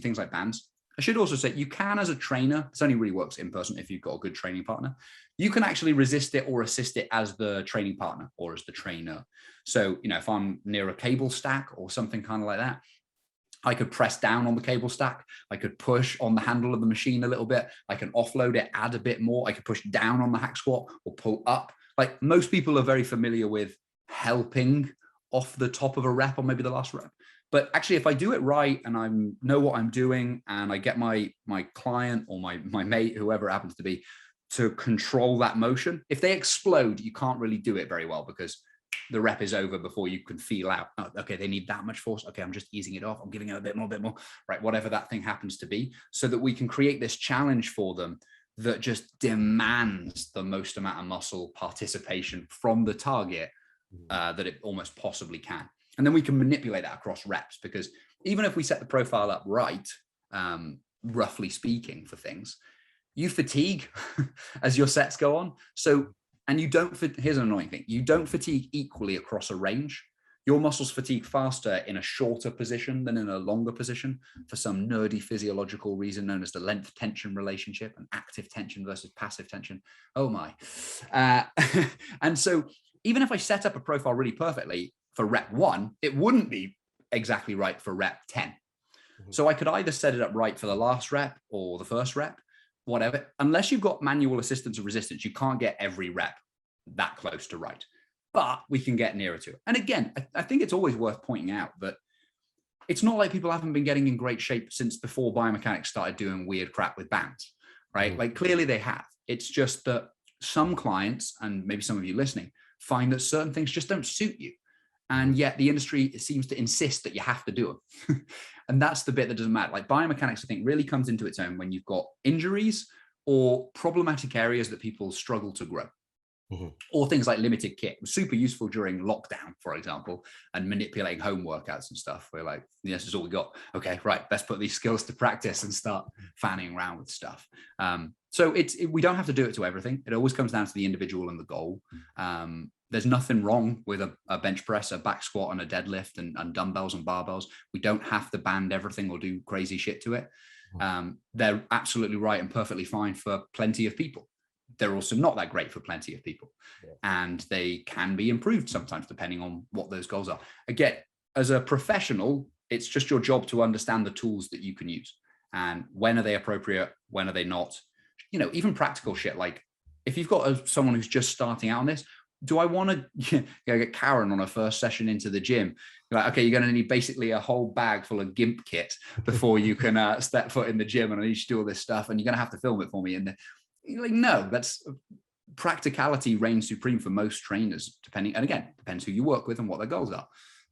things like bands. I should also say, you can, as a trainer, this only really works in person if you've got a good training partner, you can actually resist it or assist it as the training partner or as the trainer. So, if I'm near a cable stack or something kind of like that, I could press down on the cable stack. I could push on the handle of the machine a little bit. I can offload it, add a bit more. I could push down on the hack squat or pull up. Like, most people are very familiar with helping off the top of a rep or maybe the last rep. But actually, if I do it right and I know what I'm doing, and I get my client or my mate, whoever it happens to be, to control that motion, if they explode, you can't really do it very well, because the rep is over before you can feel out, oh, okay, they need that much force. Okay, I'm just easing it off. I'm giving it a bit more, right? Whatever that thing happens to be, so that we can create this challenge for them that just demands the most amount of muscle participation from the target that it almost possibly can. And then we can manipulate that across reps, because even if we set the profile up right, roughly speaking, for things, you fatigue as your sets go on. So, and here's an annoying thing. You don't fatigue equally across a range. Your muscles fatigue faster in a shorter position than in a longer position, for some nerdy physiological reason known as the length tension relationship, and active tension versus passive tension. Oh my. And so even if I set up a profile really perfectly for rep 1, it wouldn't be exactly right for rep 10. Mm-hmm. So I could either set it up right for the last rep or the first rep, whatever. Unless you've got manual assistance of resistance, you can't get every rep that close to right, but we can get nearer to it. And again, I think it's always worth pointing out that it's not like people haven't been getting in great shape since before biomechanics started doing weird crap with bands, right? Mm-hmm. Like, clearly they have. It's just that some clients, and maybe some of you listening, find that certain things just don't suit you. And yet the industry seems to insist that you have to do them. And that's the bit that doesn't matter. Like, biomechanics, I think, really comes into its own when you've got injuries or problematic areas that people struggle to grow. Mm-hmm. Or things like limited kit. It was super useful during lockdown, for example, and manipulating home workouts and stuff. We're like, this is all we got. Okay, right, let's put these skills to practice and start fanning around with stuff. So we don't have to do it to everything. It always comes down to the individual and the goal. There's nothing wrong with a bench press, a back squat, and a deadlift, and dumbbells and barbells. We don't have to band everything or do crazy shit to it. They're absolutely right and perfectly fine for plenty of people. They're also not that great for plenty of people. Yeah. And they can be improved sometimes depending on what those goals are. Again, as a professional, it's just your job to understand the tools that you can use and when are they appropriate, when are they not. Even practical shit, like if you've got someone who's just starting out on this, do I want to get Karen on her first session into the gym? You're like, okay, you're going to need basically a whole bag full of GIMP kit before you can step foot in the gym, and I need you to do all this stuff, and you're going to have to film it for me. And you're like, no, that's practicality reigns supreme for most trainers, depends who you work with and what their goals are.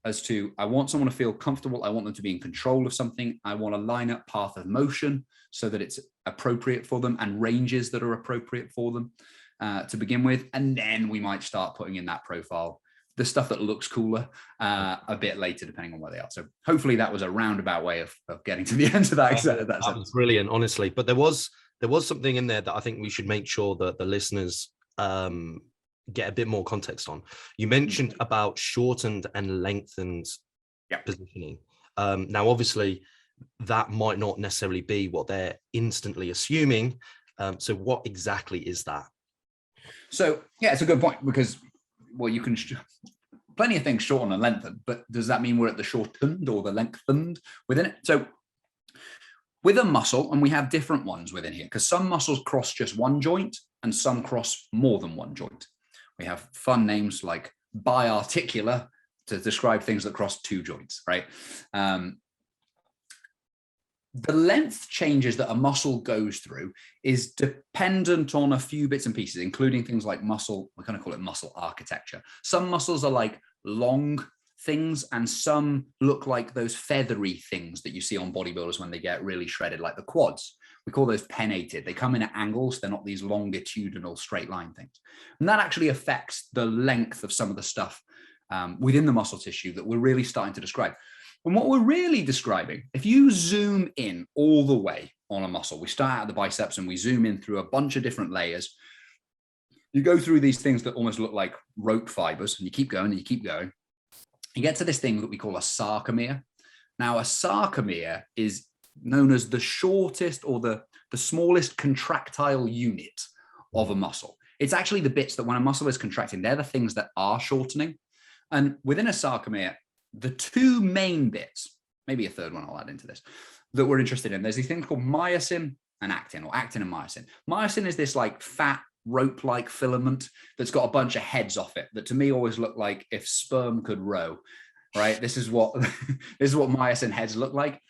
As to, I want someone to feel comfortable. I want them to be in control of something. I want to line up path of motion so that it's appropriate for them and ranges that are appropriate for them to begin with. And then we might start putting in that profile, the stuff that looks cooler a bit later, depending on where they are. So hopefully that was a roundabout way of getting to the end of that. That was brilliant, honestly. But there was something in there that I think we should make sure that the listeners get a bit more context on. You mentioned about shortened and lengthened positioning. Now, obviously, that might not necessarily be what they're instantly assuming. So what exactly is that? So, yeah, it's a good point, because, well, you can plenty of things shorten and lengthen, but does that mean we're at the shortened or the lengthened within it? So with a muscle, and we have different ones within here, because some muscles cross just one joint and some cross more than one joint. We have fun names like biarticular to describe things that cross two joints, right? The length changes that a muscle goes through is dependent on a few bits and pieces, including things like muscle. We kind of call it muscle architecture. Some muscles are like long things, and some look like those feathery things that you see on bodybuilders when they get really shredded, like the quads. We call those pennated. They come in at angles. They're not these longitudinal straight line things. And that actually affects the length of some of the stuff within the muscle tissue that we're really starting to describe. And what we're really describing, if you zoom in all the way on a muscle, we start at the biceps and we zoom in through a bunch of different layers. You go through these things that almost look like rope fibers, and you keep going and you keep going. You get to this thing that we call a sarcomere. Now, a sarcomere is known as the shortest or the smallest contractile unit of a muscle. It's actually the bits that when a muscle is contracting, they're the things that are shortening. And within a sarcomere, the two main bits, maybe a third one I'll add into this, that we're interested in, there's these things called myosin and actin, or actin and myosin. Myosin is this like fat rope-like filament that's got a bunch of heads off it that to me always look like if sperm could row, right? This is what myosin heads look like.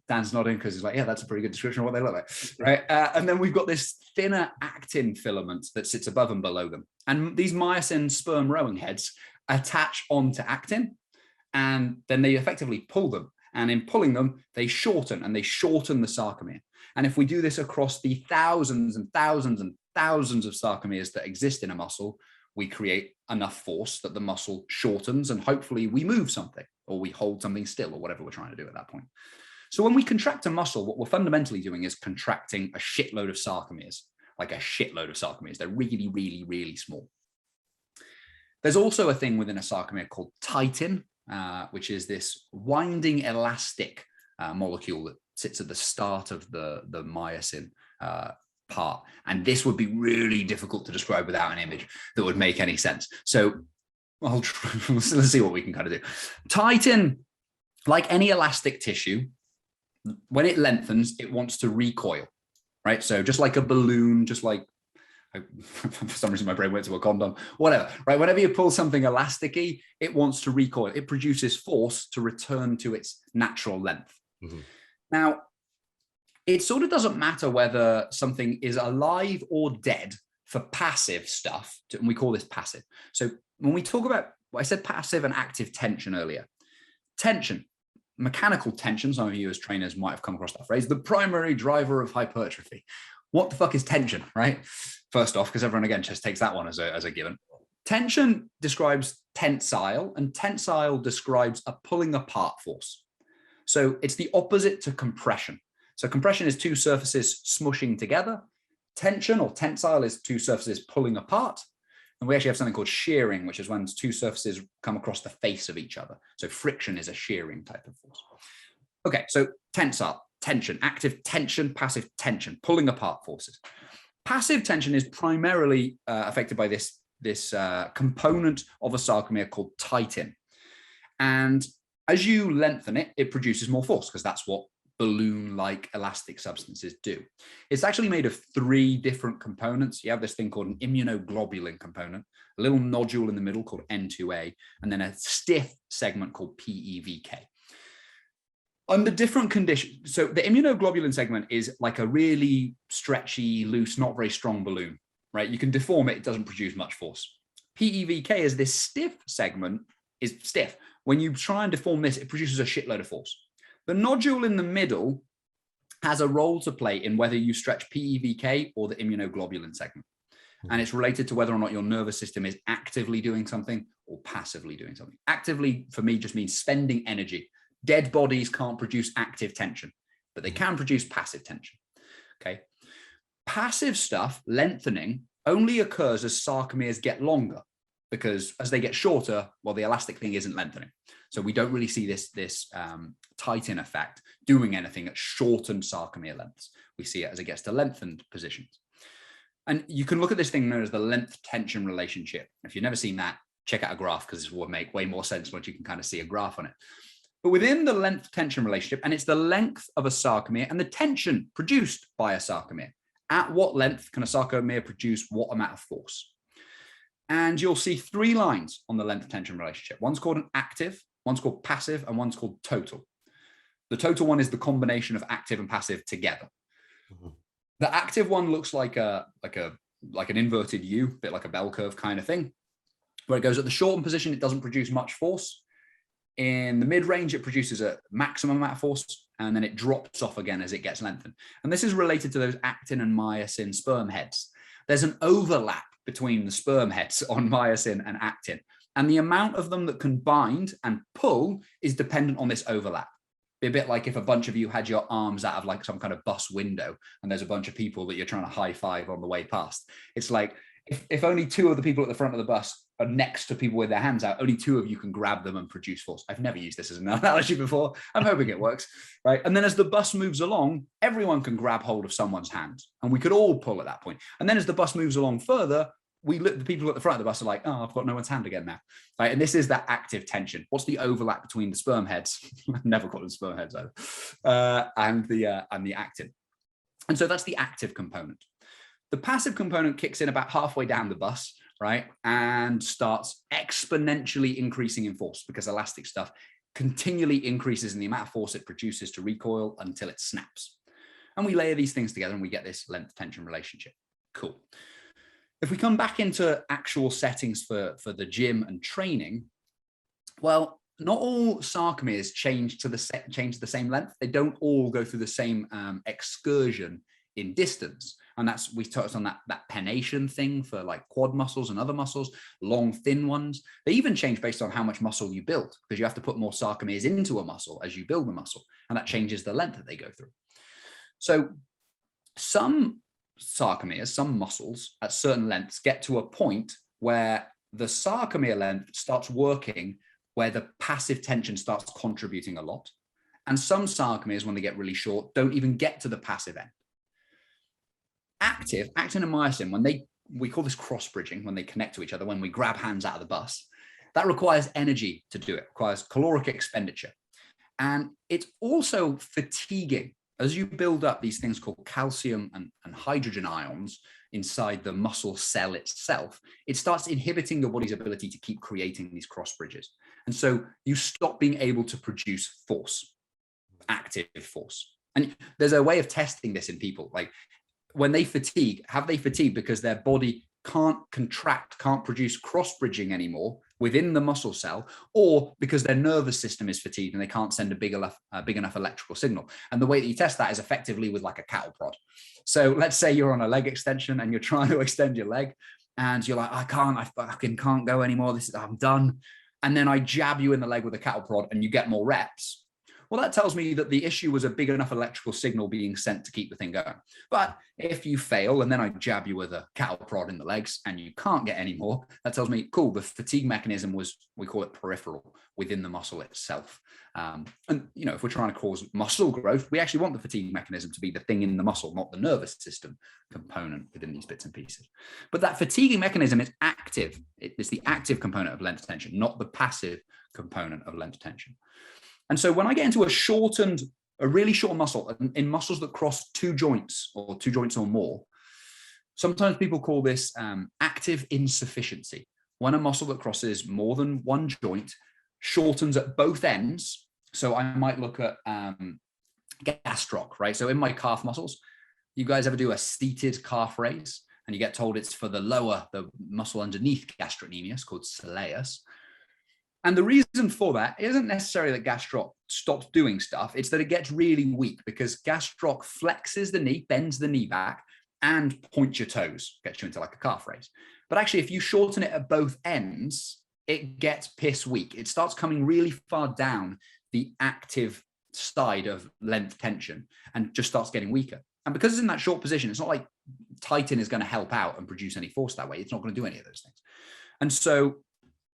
Dan's nodding because he's like, yeah, that's a pretty good description of what they look like, right? And then we've got this thinner actin filament that sits above and below them. And these myosin sperm rowing heads attach onto actin, and then they effectively pull them. And in pulling them, they shorten the sarcomere. And if we do this across the thousands and thousands and thousands of sarcomeres that exist in a muscle, we create enough force that the muscle shortens, and hopefully we move something or we hold something still or whatever we're trying to do at that point. So when we contract a muscle, what we're fundamentally doing is contracting a shitload of sarcomeres, like a shitload of sarcomeres. They're really, really, really small. There's also a thing within a sarcomere called titin, which is this winding elastic molecule that sits at the start of the myosin part. And this would be really difficult to describe without an image that would make any sense. So let's see what we can kind of do. Titin, like any elastic tissue, when it lengthens, it wants to recoil, right? So just like a balloon, just like, for some reason my brain went to a condom, whatever, right? Whenever you pull something elasticy, it wants to recoil. It produces force to return to its natural length. Mm-hmm. Now, it sort of doesn't matter whether something is alive or dead for passive stuff, and we call this passive. So when we talk about, I said passive and active tension earlier. Tension, mechanical tension, some of you as trainers might have come across that phrase, the primary driver of hypertrophy. What the fuck is tension, right? First off, because everyone again just takes that one as a given. Tension describes tensile, and tensile describes a pulling apart force. So it's the opposite to compression. So compression is two surfaces smushing together. Tension or tensile is two surfaces pulling apart. And we actually have something called shearing, which is when two surfaces come across the face of each other. So friction is a shearing type of force. Okay, so tensile, tension, active tension, passive tension, pulling apart forces. Passive tension is primarily affected by this component of a sarcomere called titin. And As you lengthen it, it produces more force because that's what balloon-like elastic substances do. It's actually made of 3 different components. You have this thing called an immunoglobulin component, a little nodule in the middle called N2A, and then a stiff segment called PEVK. Under different conditions, so the immunoglobulin segment is like a really stretchy, loose, not very strong balloon, right? You can deform it, it doesn't produce much force. PEVK is this stiff segment, is stiff. When you try and deform this, it produces a shitload of force. The nodule in the middle has a role to play in whether you stretch PEVK or the immunoglobulin segment. And it's related to whether or not your nervous system is actively doing something or passively doing something. Actively, for me, just means spending energy. Dead bodies can't produce active tension, but they can produce passive tension. Okay. Passive stuff, lengthening, only occurs as sarcomeres get longer, because as they get shorter, well, the elastic thing isn't lengthening. So we don't really see this tighten effect doing anything at shortened sarcomere lengths. We see it as it gets to lengthened positions. And you can look at this thing known as the length tension relationship. If you've never seen that, check out a graph, because this will make way more sense once you can kind of see a graph on it. But within the length tension relationship, and it's the length of a sarcomere and the tension produced by a sarcomere. At what length can a sarcomere produce what amount of force? And you'll see 3 lines on the length tension relationship. One's called an active, one's called passive, and one's called total. The total one is the combination of active and passive together. Mm-hmm. The active one looks like an inverted U, a bit like a bell curve kind of thing, where it goes at the shortened position, it doesn't produce much force. In the mid-range, it produces a maximum amount of force, and then it drops off again as it gets lengthened. And this is related to those actin and myosin sperm heads. There's an overlap between the sperm heads on myosin and actin, and the amount of them that can bind and pull is dependent on this overlap. Be a bit like if a bunch of you had your arms out of like some kind of bus window, and there's a bunch of people that you're trying to high five on the way past. It's like if only 2 of the people at the front of the bus are next to people with their hands out, only 2 of you can grab them and produce force. I've never used this as an analogy before. I'm hoping it works, right? And then as the bus moves along, everyone can grab hold of someone's hand, and we could all pull at that point. And then as the bus moves along further, the people at the front of the bus are like, oh, I've got no one's hand again now. Right? And this is that active tension. What's the overlap between the sperm heads? I've never called them sperm heads either. And the actin. And so that's the active component. The passive component kicks in about halfway down the bus, right? And starts exponentially increasing in force, because elastic stuff continually increases in the amount of force it produces to recoil until it snaps. And we layer these things together and we get this length tension relationship. Cool. If we come back into actual settings for the gym and training, well, not all sarcomeres change to the same length. They don't all go through the same excursion in distance. And we touched on that pennation thing for like quad muscles and other muscles, long, thin ones. They even change based on how much muscle you build, because you have to put more sarcomeres into a muscle as you build the muscle, and that changes the length that they go through. So some sarcomeres, some muscles at certain lengths get to a point where the sarcomere length starts working, where the passive tension starts contributing a lot. And some sarcomeres, when they get really short, don't even get to the passive end. Actin and myosin, we call this cross bridging, when they connect to each other, when we grab hands out of the bus, that requires energy to do it, requires caloric expenditure. And it's also fatiguing. As you build up these things called calcium and hydrogen ions inside the muscle cell itself, it starts inhibiting your body's ability to keep creating these cross bridges. And so you stop being able to produce force, active force. And there's a way of testing this in people. Like when they fatigue, have they fatigued because their body can't contract, can't produce cross bridging anymore within the muscle cell, or because their nervous system is fatigued and they can't send a big enough electrical signal? And the way that you test that is effectively with like a cattle prod. So let's say you're on a leg extension and you're trying to extend your leg, and you're like, I fucking can't go anymore. I'm done. And then I jab you in the leg with a cattle prod and you get more reps. well, that tells me that the issue was a big enough electrical signal being sent to keep the thing going. But if you fail and then I jab you with a cattle prod in the legs and you can't get any more, that tells me, cool, the fatigue mechanism was, we call it peripheral, within the muscle itself. And, you know, if we're trying to cause muscle growth, we actually want the fatigue mechanism to be the thing in the muscle, not the nervous system component within these bits and pieces. But that fatiguing mechanism is active. It's the active component of length tension, not the passive component of length tension. And so when I get into a really short muscle, in muscles that cross two joints or more, sometimes people call this active insufficiency. When a muscle that crosses more than one joint shortens at both ends. So I might look at gastroc, right? So in my calf muscles, you guys ever do a seated calf raise and you get told it's for the muscle underneath gastrocnemius called soleus. And the reason for that isn't necessarily that gastroc stops doing stuff. It's that it gets really weak because gastroc flexes the knee, bends the knee back, and points your toes, gets you into like a calf raise. But actually, if you shorten it at both ends, it gets piss weak. It starts coming really far down the active side of length tension and just starts getting weaker. And because it's in that short position, it's not like tighten is going to help out and produce any force that way. It's not going to do any of those things. And so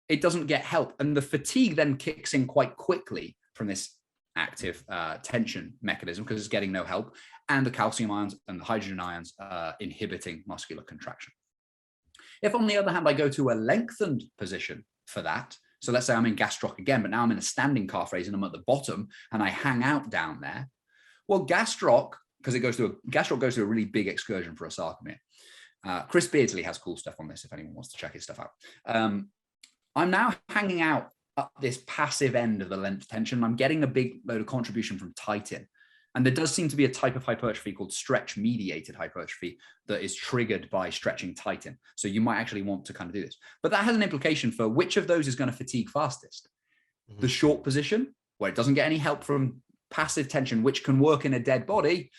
it doesn't get help. And the fatigue then kicks in quite quickly from this active tension mechanism because it's getting no help. And the calcium ions and the hydrogen ions inhibiting muscular contraction. If on the other hand, I go to a lengthened position for that, so let's say I'm in gastroc again, but now I'm in a standing calf raise and I'm at the bottom and I hang out down there. Well, gastroc, because gastroc goes through a really big excursion for a sarcomere. Chris Beardsley has cool stuff on this if anyone wants to check his stuff out. I'm now hanging out at this passive end of the length tension. I'm getting a big load of contribution from titin. And there does seem to be a type of hypertrophy called stretch-mediated hypertrophy that is triggered by stretching titin. So you might actually want to kind of do this. But that has an implication for which of those is going to fatigue fastest. Mm-hmm. The short position, where it doesn't get any help from passive tension, which can work in a dead body,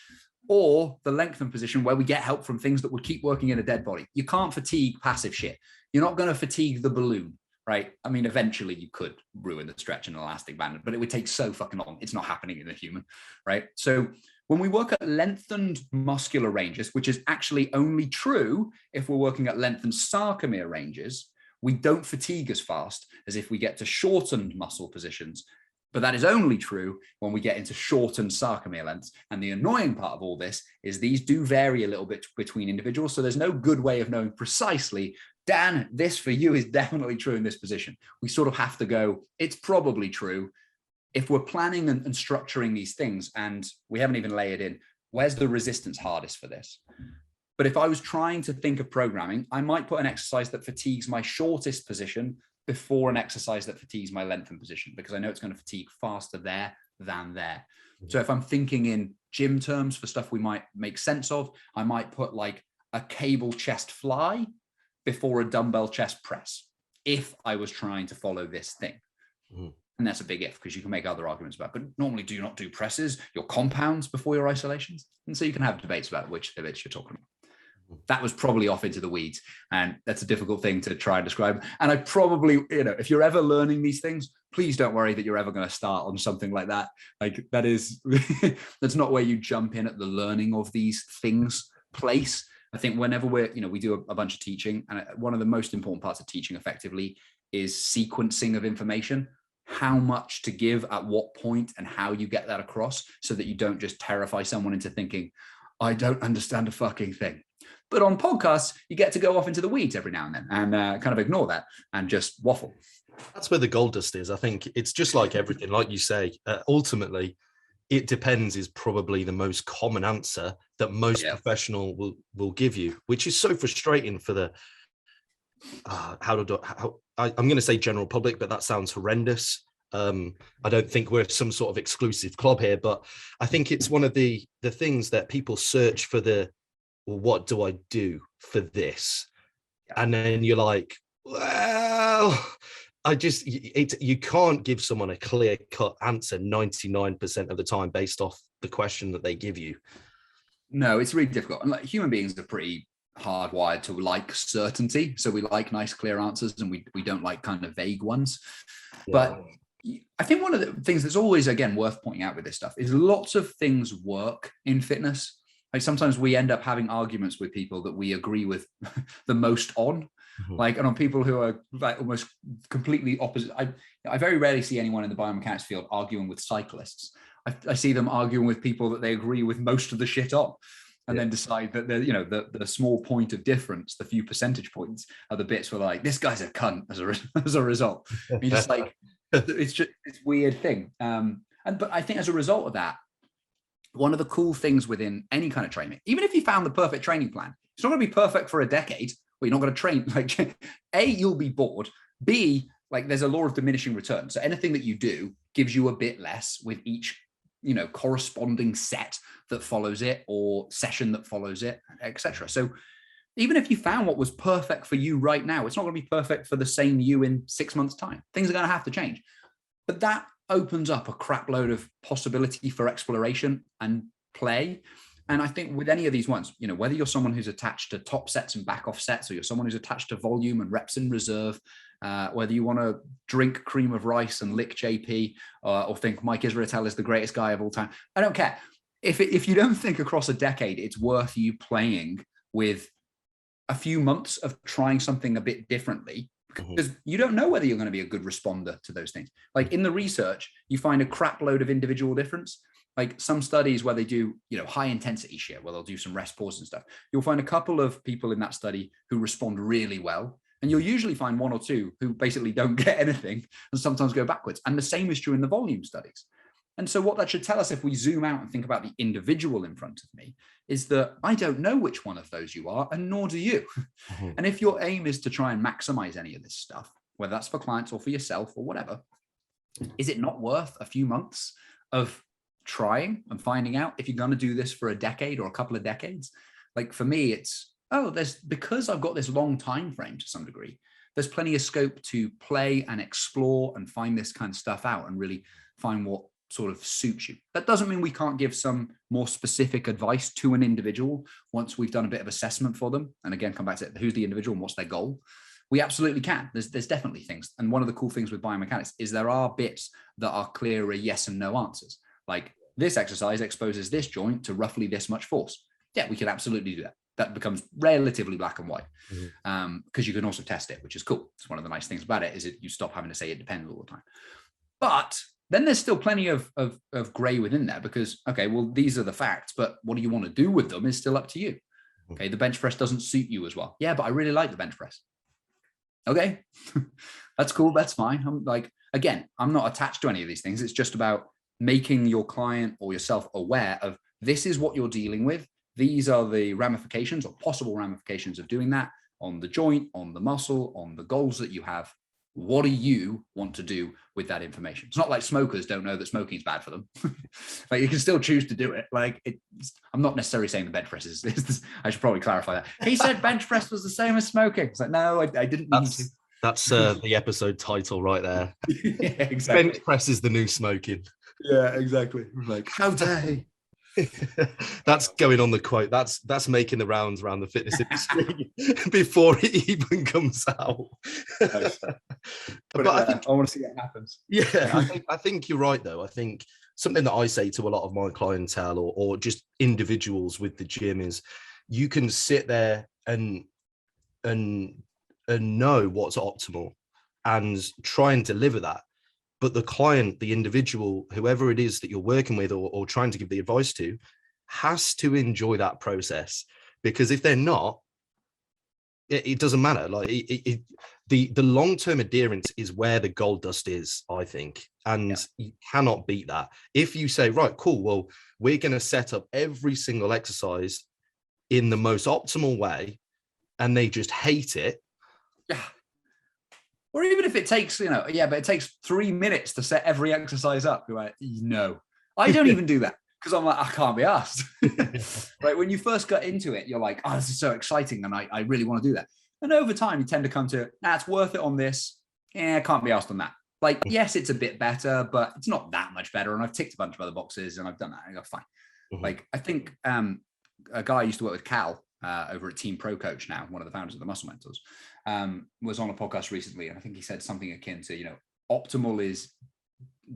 or the lengthened position where we get help from things that would keep working in a dead body. You can't fatigue passive shit. You're not going to fatigue the balloon. Right? I mean, eventually you could ruin the stretch and elastic band, but it would take so fucking long. It's not happening in a human, right? So when we work at lengthened muscular ranges, which is actually only true if we're working at lengthened sarcomere ranges, we don't fatigue as fast as if we get to shortened muscle positions. But that is only true when we get into shortened sarcomere lengths. And the annoying part of all this is these do vary a little bit between individuals. So there's no good way of knowing precisely, Dan, this for you is definitely true in this position. We sort of have to go, it's probably true. If we're planning and structuring these things, and we haven't even layered in, where's the resistance hardest for this? But if I was trying to think of programming, I might put an exercise that fatigues my shortest position before an exercise that fatigues my lengthened position, because I know it's going to fatigue faster there than there. So if I'm thinking in gym terms for stuff we might make sense of, I might put like a cable chest fly before a dumbbell chest press, if I was trying to follow this thing. Mm. And that's a big if, because you can make other arguments about, but normally do you not do presses, your compounds before your isolations? And so you can have debates about which of it you're talking about. That was probably off into the weeds, and that's a difficult thing to try and describe. And I probably, if you're ever learning these things, please don't worry that you're ever going to start on something like that. Like that is, that's not where you jump in at the learning of these things place. I think whenever we do a bunch of teaching, and one of the most important parts of teaching effectively is sequencing of information, how much to give at what point and how you get that across so that you don't just terrify someone into thinking, I don't understand a fucking thing. But on podcasts, you get to go off into the weeds every now and then and kind of ignore that and just waffle. That's where the gold dust is. I think it's just like everything, like you say, ultimately, it depends is probably the most common answer that most professional will give you, which is so frustrating for the, I'm going to say general public, but that sounds horrendous. I don't think we're some sort of exclusive club here, but I think it's one of the things that people search for well, what do I do for this? And then you're like, well, you can't give someone a clear-cut answer 99% of the time based off the question that they give you. No, it's really difficult. And like human beings are pretty hardwired to like certainty. So we like nice, clear answers, and we don't like kind of vague ones. Yeah. But I think one of the things that's always, again, worth pointing out with this stuff is lots of things work in fitness. Like sometimes we end up having arguments with people that we agree with the most on, like, and on people who are like almost completely opposite. I very rarely see anyone in the biomechanics field arguing with cyclists. I see them arguing with people that they agree with most of the shit on, and then decide that the small point of difference, the few percentage points, are the bits where like, this guy's a cunt as a result. And you're just like, it's just this weird thing. But I think as a result of that, one of the cool things within any kind of training, even if you found the perfect training plan, it's not going to be perfect for a decade. Well, you're not going to train. Like, A, you'll be bored. B, like, there's a law of diminishing return. So anything that you do gives you a bit less with each, corresponding set that follows it or session that follows it, etc. So even if you found what was perfect for you right now, it's not going to be perfect for the same you in 6 months' time. Things are going to have to change. But that opens up a crap load of possibility for exploration and play. And I think with any of these ones, whether you're someone who's attached to top sets and back off sets, or you're someone who's attached to volume and reps in reserve, whether you want to drink cream of rice and lick JP, or think Mike Israetel is the greatest guy of all time, I don't care. If you don't think across a decade it's worth you playing with a few months of trying something a bit differently, because you don't know whether you're going to be a good responder to those things. Like in the research, you find a crap load of individual difference. Like some studies where they do, high intensity shit, where they'll do some rest pause and stuff. You'll find a couple of people in that study who respond really well. And you'll usually find one or two who basically don't get anything and sometimes go backwards. And the same is true in the volume studies. And so what that should tell us, if we zoom out and think about the individual in front of me, is that I don't know which one of those you are, and nor do you. And if your aim is to try and maximize any of this stuff, whether that's for clients or for yourself or whatever, is it not worth a few months of trying and finding out if you're going to do this for a decade or a couple of decades? Like for me, it's, because I've got this long time frame to some degree, there's plenty of scope to play and explore and find this kind of stuff out and really find what sort of suits you. That doesn't mean we can't give some more specific advice to an individual once we've done a bit of assessment for them. And again, come back to who's the individual and what's their goal. We absolutely can. There's definitely things. And one of the cool things with biomechanics is there are bits that are clearer yes and no answers. Like this exercise exposes this joint to roughly this much force. Yeah, we can absolutely do that. That becomes relatively black and white, because you can also test it, which is cool. It's one of the nice things about it is that you stop having to say it depends all the time. But then there's still plenty of gray within there, because, okay, well, these are the facts, but what do you want to do with them is still up to you. Okay, the bench press doesn't suit you as well. Yeah, but I really like the bench press. Okay, that's cool. That's fine. I'm like, again, I'm not attached to any of these things. It's just about making your client or yourself aware of this is what you're dealing with. These are the ramifications or possible ramifications of doing that on the joint, on the muscle, on the goals that you have. What do you want to do with that information? It's not like smokers don't know that smoking is bad for them. Like you can still choose to do it. Like I'm not necessarily saying the bench press is I should probably clarify that. He said bench press was the same as smoking. It's like, no, I didn't mean to. That's the episode title right there. Yeah, exactly. Bench press is the new smoking. Yeah, exactly. Like, how dare he? That's going on the quote. That's making the rounds around the fitness industry before it even comes out. Nice. But I want to see what happens. Yeah, I think you're right though. I think something that I say to a lot of my clientele or just individuals with the gym is you can sit there and know what's optimal and try and deliver that. But the client, the individual, whoever it is that you're working with or trying to give the advice to, has to enjoy that process. Because if they're not, it doesn't matter. Like the long-term adherence is where the gold dust is, I think. And you cannot beat that. If you say, right, cool, well, we're going to set up every single exercise in the most optimal way, and they just hate it. Yeah. Or even if it takes, but it takes 3 minutes to set every exercise up. You're like, no, I don't even do that because I'm like, I can't be asked. Right? When you first got into it, you're like, oh, this is so exciting. And I really want to do that. And over time, you tend to come to, it's worth it on this. Yeah, I can't be asked on that. Like, yes, it's a bit better, but it's not that much better. And I've ticked a bunch of other boxes and I've done that. I go, fine. Like, I think a guy I used to work with, Cal, over at Team Pro Coach now, one of the founders of the Muscle Mentors, was on a podcast recently, and I think he said something akin to, optimal is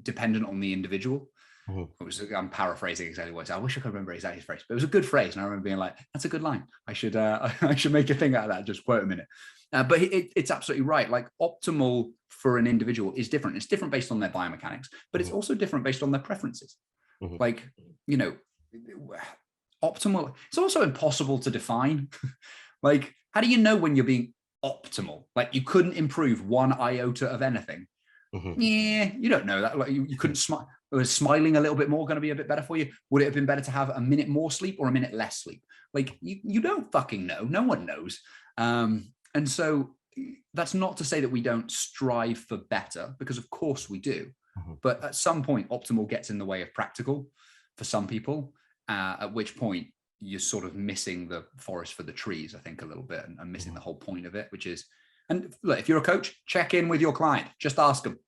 dependent on the individual. I'm paraphrasing exactly what it was. I wish I could remember exactly his phrase, but it was a good phrase. And I remember being like, that's a good line. I should make a thing out of that. Just quote him in it. But it's absolutely right. Like optimal for an individual is different. It's different based on their biomechanics, but it's also different based on their preferences. Like, you know, optimal. It's also impossible to define. Like, how do you know when you're being optimal? Like, you couldn't improve one iota of anything. Yeah, you don't know that. Like, you couldn't smile. Was smiling a little bit more going to be a bit better for you? Would it have been better to have a minute more sleep or a minute less sleep? Like, you don't fucking know. No one knows. And so that's not to say that we don't strive for better, because of course we do. But at some point, optimal gets in the way of practical for some people, at which point you're sort of missing the forest for the trees, I think, a little bit, and missing the whole point of it, which is, and look, if you're a coach, check in with your client. Just ask them.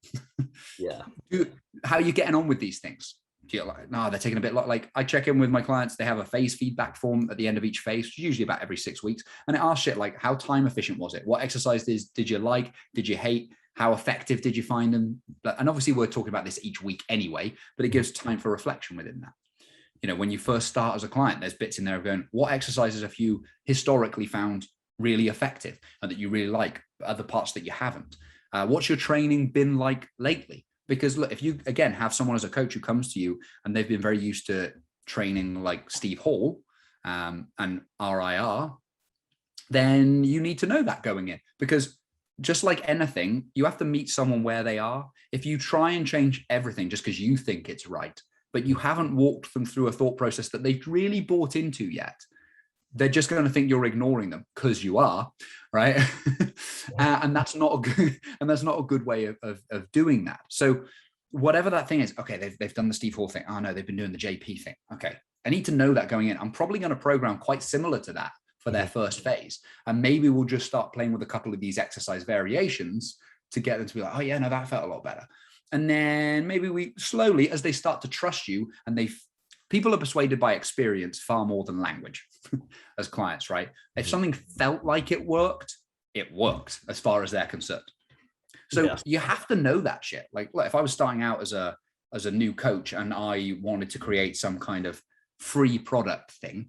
How are you getting on with these things? Do you like, no, they're taking a bit like I check in with my clients. They have a phase feedback form at the end of each phase, usually about every 6 weeks. And it asks shit like, how time efficient was it? What exercises did you like? Did you hate? How effective did you find them? And obviously we're talking about this each week anyway, but it gives time for reflection within that. You know, when you first start as a client, there's bits in there of going, what exercises have you historically found really effective and that you really like, other parts that you haven't? What's your training been like lately? Because look, if you, again, have someone as a coach who comes to you and they've been very used to training like Steve Hall and RIR, then you need to know that going in, because just like anything, you have to meet someone where they are. If you try and change everything just because you think it's right, but you haven't walked them through a thought process that they've really bought into yet, they're just going to think you're ignoring them, because you are, right? And that's not a good way of doing that. So whatever that thing is, okay, they've done the Steve Hall thing. Oh no, they've been doing the JP thing. Okay, I need to know that going in. I'm probably going to program quite similar to that for their first phase. And maybe we'll just start playing with a couple of these exercise variations to get them to be like, oh yeah, no, that felt a lot better. And then maybe we slowly, as they start to trust you, and people are persuaded by experience far more than language as clients, right? If something felt like it worked as far as they're concerned. So you have to know that shit. Like, look, if I was starting out as a new coach and I wanted to create some kind of free product thing,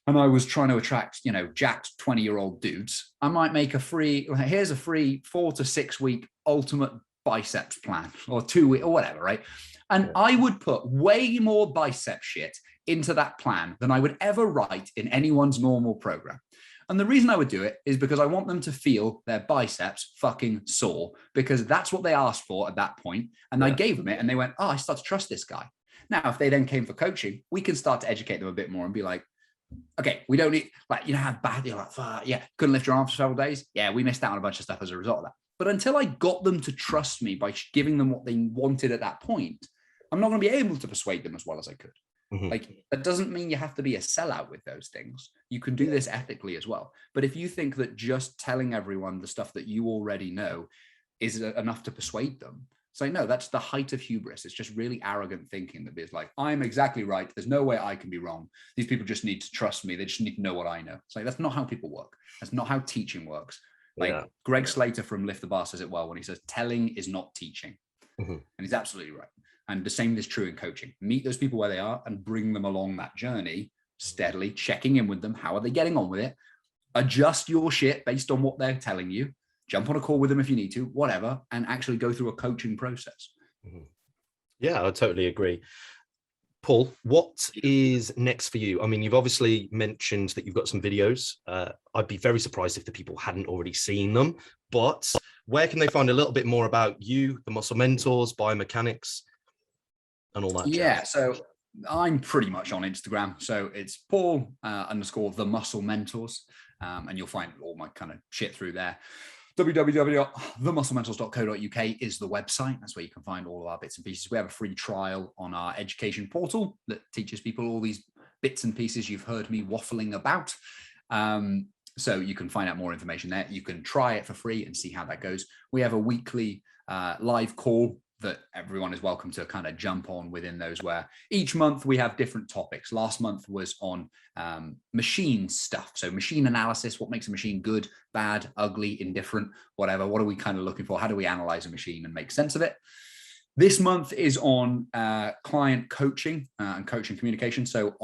and I was trying to attract, you know, jacked 20-year-old dudes, I might make here's a free 4 to 6 week ultimate biceps plan, or 2 week or whatever, right? And I would put way more bicep shit into that plan than I would ever write in anyone's normal program. And the reason I would do it is because I want them to feel their biceps fucking sore, because that's what they asked for at that point. And I gave them it and they went, oh, I start to trust this guy. Now, if they then came for coaching, we can start to educate them a bit more and be like, okay, we don't need, like, you know how bad you're like, yeah, couldn't lift your arms for several days. Yeah, we missed out on a bunch of stuff as a result of that. But until I got them to trust me by giving them what they wanted at that point, I'm not going to be able to persuade them as well as I could. Like, that doesn't mean you have to be a sellout with those things. You can do this ethically as well. But if you think that just telling everyone the stuff that you already know is enough to persuade them, it's like, no, that's the height of hubris. It's just really arrogant thinking that is like, I'm exactly right. There's no way I can be wrong. These people just need to trust me. They just need to know what I know. It's like, that's not how people work. That's not how teaching works. Like Greg Slater from Lift the Bar says it well when he says, telling is not teaching. And he's absolutely right. And the same is true in coaching. Meet those people where they are and bring them along that journey steadily, checking in with them. How are they getting on with it? Adjust your shit based on what they're telling you. Jump on a call with them if you need to, whatever, and actually go through a coaching process. Yeah, I totally agree. Paul, what is next for you? I mean, you've obviously mentioned that you've got some videos. I'd be very surprised if the people hadn't already seen them, but where can they find a little bit more about you, the Muscle Mentors, biomechanics, and all that? Yeah, so I'm pretty much on Instagram. So it's Paul _ the Muscle Mentors, and you'll find all my kind of shit through there. www.themusclementors.co.uk is the website. That's where you can find all of our bits and pieces. We have a free trial on our education portal that teaches people all these bits and pieces you've heard me waffling about. So you can find out more information there. You can try it for free and see how that goes. We have a weekly live call that everyone is welcome to kind of jump on within those, where each month we have different topics. Last month was on machine stuff. So machine analysis, what makes a machine good, bad, ugly, indifferent, whatever. What are we kind of looking for? How do we analyze a machine and make sense of it? This month is on client coaching and coaching communication. So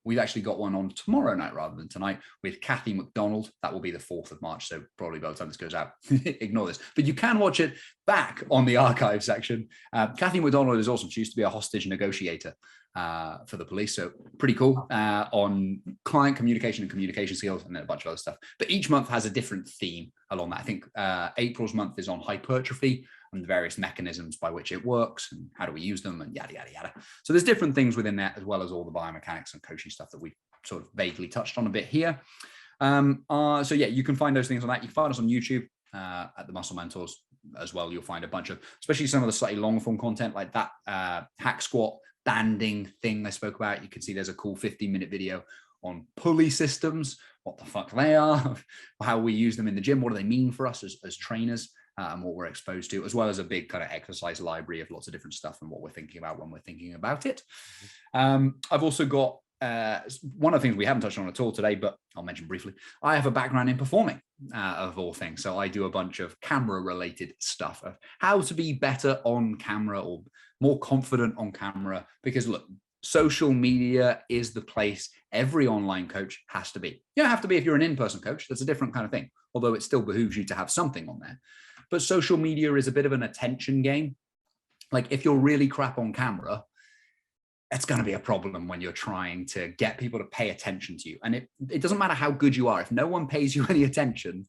we've actually got one on tomorrow night rather than tonight with Kathy McDonald. That will be the 4th of March. So probably by the time this goes out, ignore this. But you can watch it back on the archive section. Kathy McDonald is awesome. She used to be a hostage negotiator for the police. So pretty cool on client communication and communication skills, and then a bunch of other stuff. But each month has a different theme along that. I think April's month is on hypertrophy and the various mechanisms by which it works and how do we use them and yada, yada, yada. So there's different things within there, as well as all the biomechanics and coaching stuff that we sort of vaguely touched on a bit here. So yeah, you can find those things on that. You can find us on YouTube at the Muscle Mentors as well. You'll find a bunch of, especially some of the slightly longer form content like that hack squat banding thing I spoke about. You can see there's a cool 15-minute video on pulley systems, what the fuck they are, how we use them in the gym, what do they mean for us as trainers, and what we're exposed to, as well as a big kind of exercise library of lots of different stuff and what we're thinking about when we're thinking about it. I've also got one of the things we haven't touched on at all today, but I'll mention briefly. I have a background in performing, of all things. So I do a bunch of camera related stuff of how to be better on camera or more confident on camera, because look, social media is the place every online coach has to be. You don't have to be if you're an in-person coach. That's a different kind of thing, although it still behooves you to have something on there. But social media is a bit of an attention game. Like if you're really crap on camera, it's going to be a problem when you're trying to get people to pay attention to you. And it doesn't matter how good you are. If no one pays you any attention,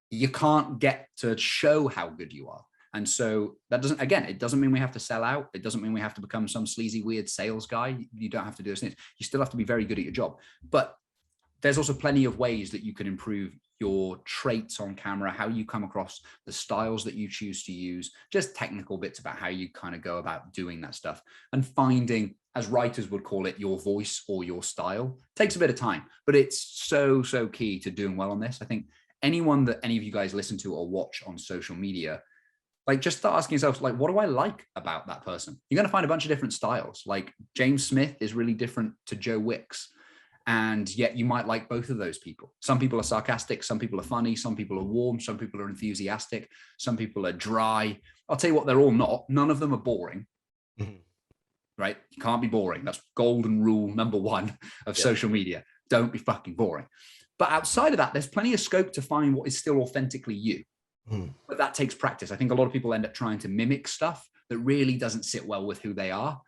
you can't get to show how good you are. And so that doesn't, again, it doesn't mean we have to sell out. It doesn't mean we have to become some sleazy, weird sales guy. You don't have to do those things. You still have to be very good at your job. But there's also plenty of ways that you can improve your traits on camera, how you come across, the styles that you choose to use, just technical bits about how you kind of go about doing that stuff, and finding, as writers would call it, your voice or your style. It takes a bit of time, but it's so key to doing well on this. I think anyone that any of you guys listen to or watch on social media, like just start asking yourself, like, what do I like about that person? You're going to find a bunch of different styles. Like James Smith is really different to Joe Wicks. And yet you might like both of those people. Some people are sarcastic, some people are funny, some people are warm, some people are enthusiastic, some people are dry. I'll tell you what, they're all not. None of them are boring, right? You can't be boring. That's golden rule number one of social media. Don't be fucking boring. But outside of that, there's plenty of scope to find what is still authentically you. But that takes practice. I think a lot of people end up trying to mimic stuff that really doesn't sit well with who they are.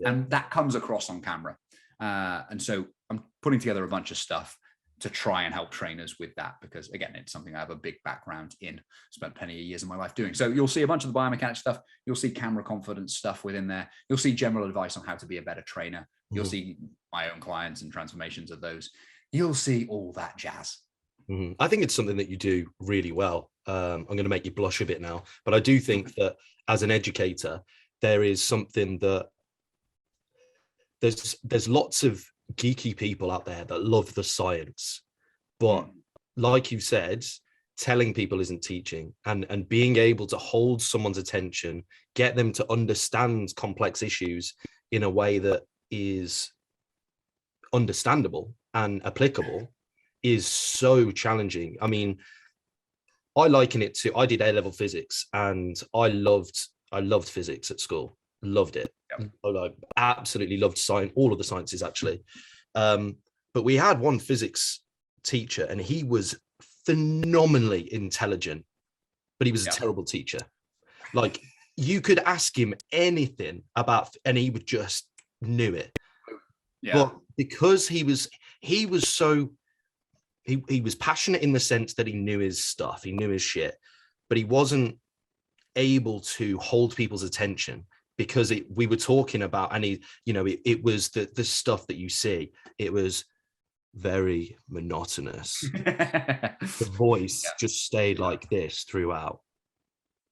And that comes across on camera. And so I'm putting together a bunch of stuff to try and help trainers with that, because again, it's something I have a big background in, spent plenty of years of my life doing. So you'll see a bunch of the biomechanics stuff. You'll see camera confidence stuff within there. You'll see general advice on how to be a better trainer. You'll see my own clients and transformations of those. You'll see all that jazz. I think it's something that you do really well. I'm going to make you blush a bit now, but I do think that as an educator, there is something that there's lots of geeky people out there that love the science, but like you said, telling people isn't teaching, and being able to hold someone's attention, get them to understand complex issues in a way that is understandable and applicable is so challenging. I mean, I liken it to, I did A-level physics and I loved physics at school. Loved it. I absolutely loved science, all of the sciences actually. But we had one physics teacher and he was phenomenally intelligent, but he was a terrible teacher. Like you could ask him anything about, and he would just knew it. But because he was passionate in the sense that he knew his stuff, he knew his shit, but he wasn't able to hold people's attention, because we were talking about, and it was the stuff that you see, it was very monotonous. The voice just stayed like this throughout.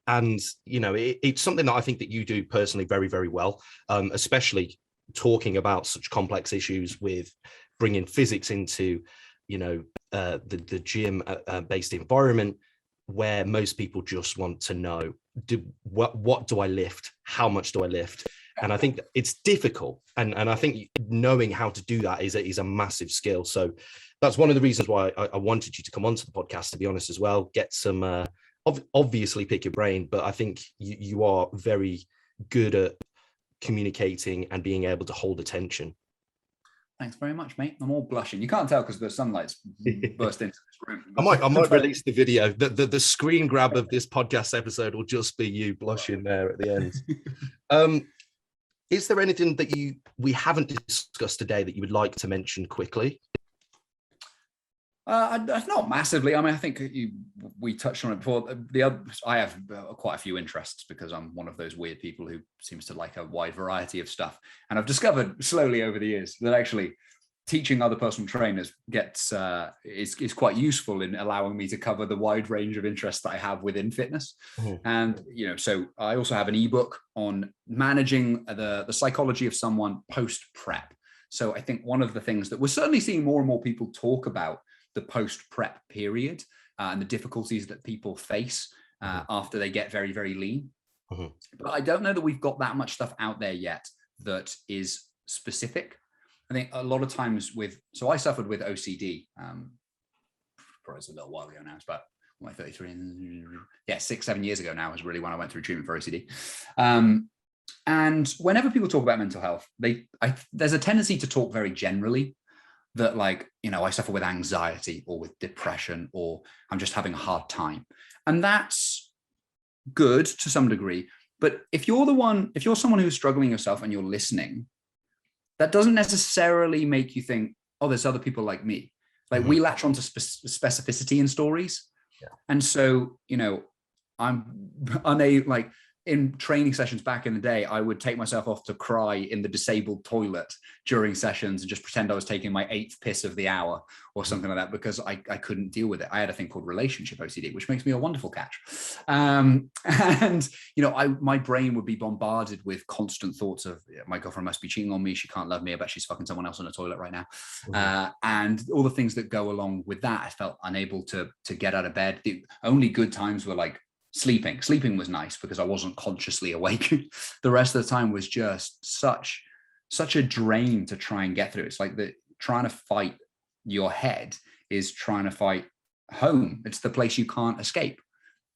And it's something that I think that you do personally very, very well, especially talking about such complex issues with bringing physics into the gym based environment, where most people just want to know, what do I lift? How much do I lift? And I think it's difficult. And I think knowing how to do that is a massive skill. So that's one of the reasons why I wanted you to come onto the podcast, to be honest, as well, get some, obviously pick your brain, but I think you are very good at communicating and being able to hold attention. Thanks very much, mate. I'm all blushing. You can't tell because the sunlight's burst into this room. I might release the video. The screen grab of this podcast episode will just be you blushing there at the end. Is there anything that we haven't discussed today that you would like to mention quickly? Not massively. I mean, I think we touched on it before. I have quite a few interests because I'm one of those weird people who seems to like a wide variety of stuff. And I've discovered slowly over the years that actually teaching other personal trainers is quite useful in allowing me to cover the wide range of interests that I have within fitness. Mm-hmm. And so I also have an ebook on managing the psychology of someone post prep. So I think one of the things that we're certainly seeing more and more people talk about the post-prep period and the difficulties that people face after they get very, very lean. Mm-hmm. But I don't know that we've got that much stuff out there yet that is specific. I think a lot of times so I suffered with OCD, probably a little while ago now, it's about 33, 6-7 years ago now is really when I went through treatment for OCD. And whenever people talk about mental health, there's a tendency to talk very generally. That I suffer with anxiety or with depression, or I'm just having a hard time. And that's good to some degree. But if you're someone who's struggling yourself and you're listening, that doesn't necessarily make you think, oh, there's other people like me. Mm-hmm. We latch onto specificity in stories. Yeah. And so, I'm unable, in training sessions back in the day, I would take myself off to cry in the disabled toilet during sessions and just pretend I was taking my 8th piss of the hour or something like that, because I couldn't deal with it. I had a thing called relationship OCD, which makes me a wonderful catch. And, my brain would be bombarded with constant thoughts of, my girlfriend must be cheating on me. She can't love me. I bet she's fucking someone else on the toilet right now. Mm-hmm. And all the things that go along with that. I felt unable to get out of bed. The only good times were sleeping was nice because I wasn't consciously awake. The rest of the time was just such a drain to try and get through. It's like trying to fight your head is trying to fight home. It's the place you can't escape.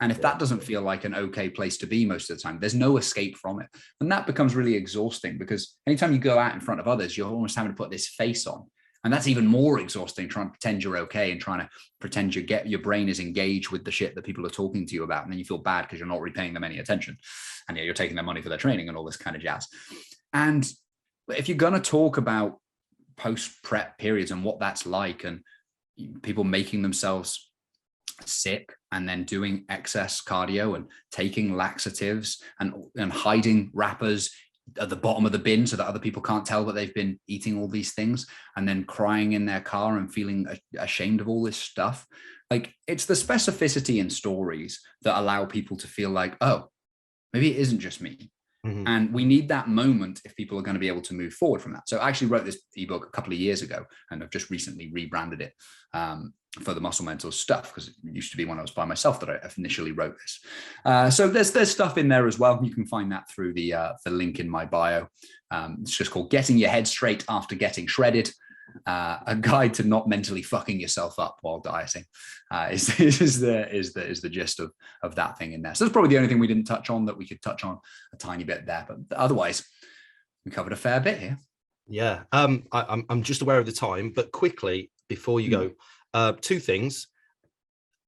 And if that doesn't feel like an okay place to be most of the time, there's no escape from it. And that becomes really exhausting because anytime you go out in front of others, you're almost having to put this face on. And that's even more exhausting, trying to pretend you're okay and trying to pretend your brain is engaged with the shit that people are talking to you about. And then you feel bad because you're not really paying them any attention. And you're taking their money for their training and all this kind of jazz. And if you're going to talk about post-prep periods and what that's like, and people making themselves sick and then doing excess cardio and taking laxatives and hiding wrappers at the bottom of the bin so that other people can't tell that they've been eating all these things, and then crying in their car and feeling ashamed of all this stuff. It's the specificity in stories that allow people to feel like, oh, maybe it isn't just me. Mm-hmm. And we need that moment if people are going to be able to move forward from that. So I actually wrote this ebook a couple of years ago, and I've just recently rebranded it for the Muscle Mentors stuff, because it used to be when I was by myself that I initially wrote this. So there's stuff in there as well. You can find that through the link in my bio. It's just called Getting Your Head Straight After Getting Shredded. A guide to not mentally fucking yourself up while dieting is the gist of that thing in there. So that's probably the only thing we didn't touch on that we could touch on a tiny bit there, but otherwise we covered a fair bit here. Yeah. I'm just aware of the time, but quickly before you go, 2 things.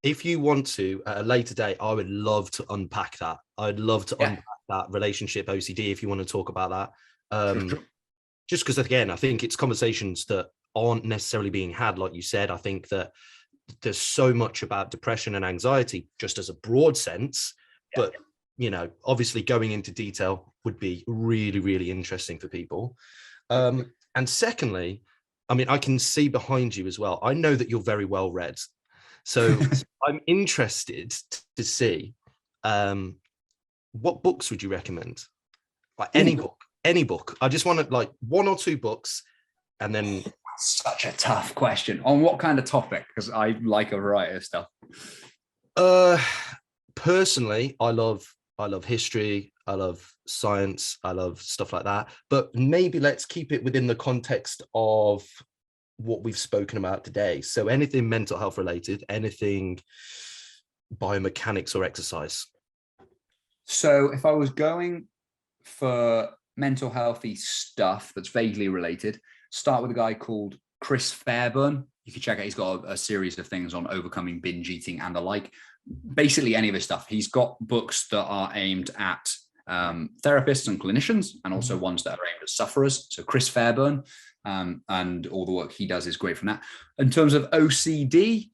If you want to at a later date, I would love to unpack that. I'd love to unpack that relationship OCD if you want to talk about that. Sure. Just because, again, I think it's conversations that aren't necessarily being had. Like you said, I think that there's so much about depression and anxiety just as a broad sense, but, obviously going into detail would be really, really interesting for people. And secondly, I mean, I can see behind you as well. I know that you're very well read. So I'm interested to see what books would you recommend? Any book. I just want 1 or 2 books, and then. Such a tough question. On what kind of topic? Because I like a variety of stuff. Personally, I love history. I love science. I love stuff like that. But maybe let's keep it within the context of what we've spoken about today. So anything mental health related, anything biomechanics or exercise. So if I was going for mental healthy stuff that's vaguely related, start with a guy called Chris Fairburn. You can check out, he's got a series of things on overcoming binge eating and the like. Basically any of his stuff. He's got books that are aimed at therapists and clinicians, and also ones that are aimed at sufferers. So Chris Fairburn, and all the work he does is great from that. In terms of OCD,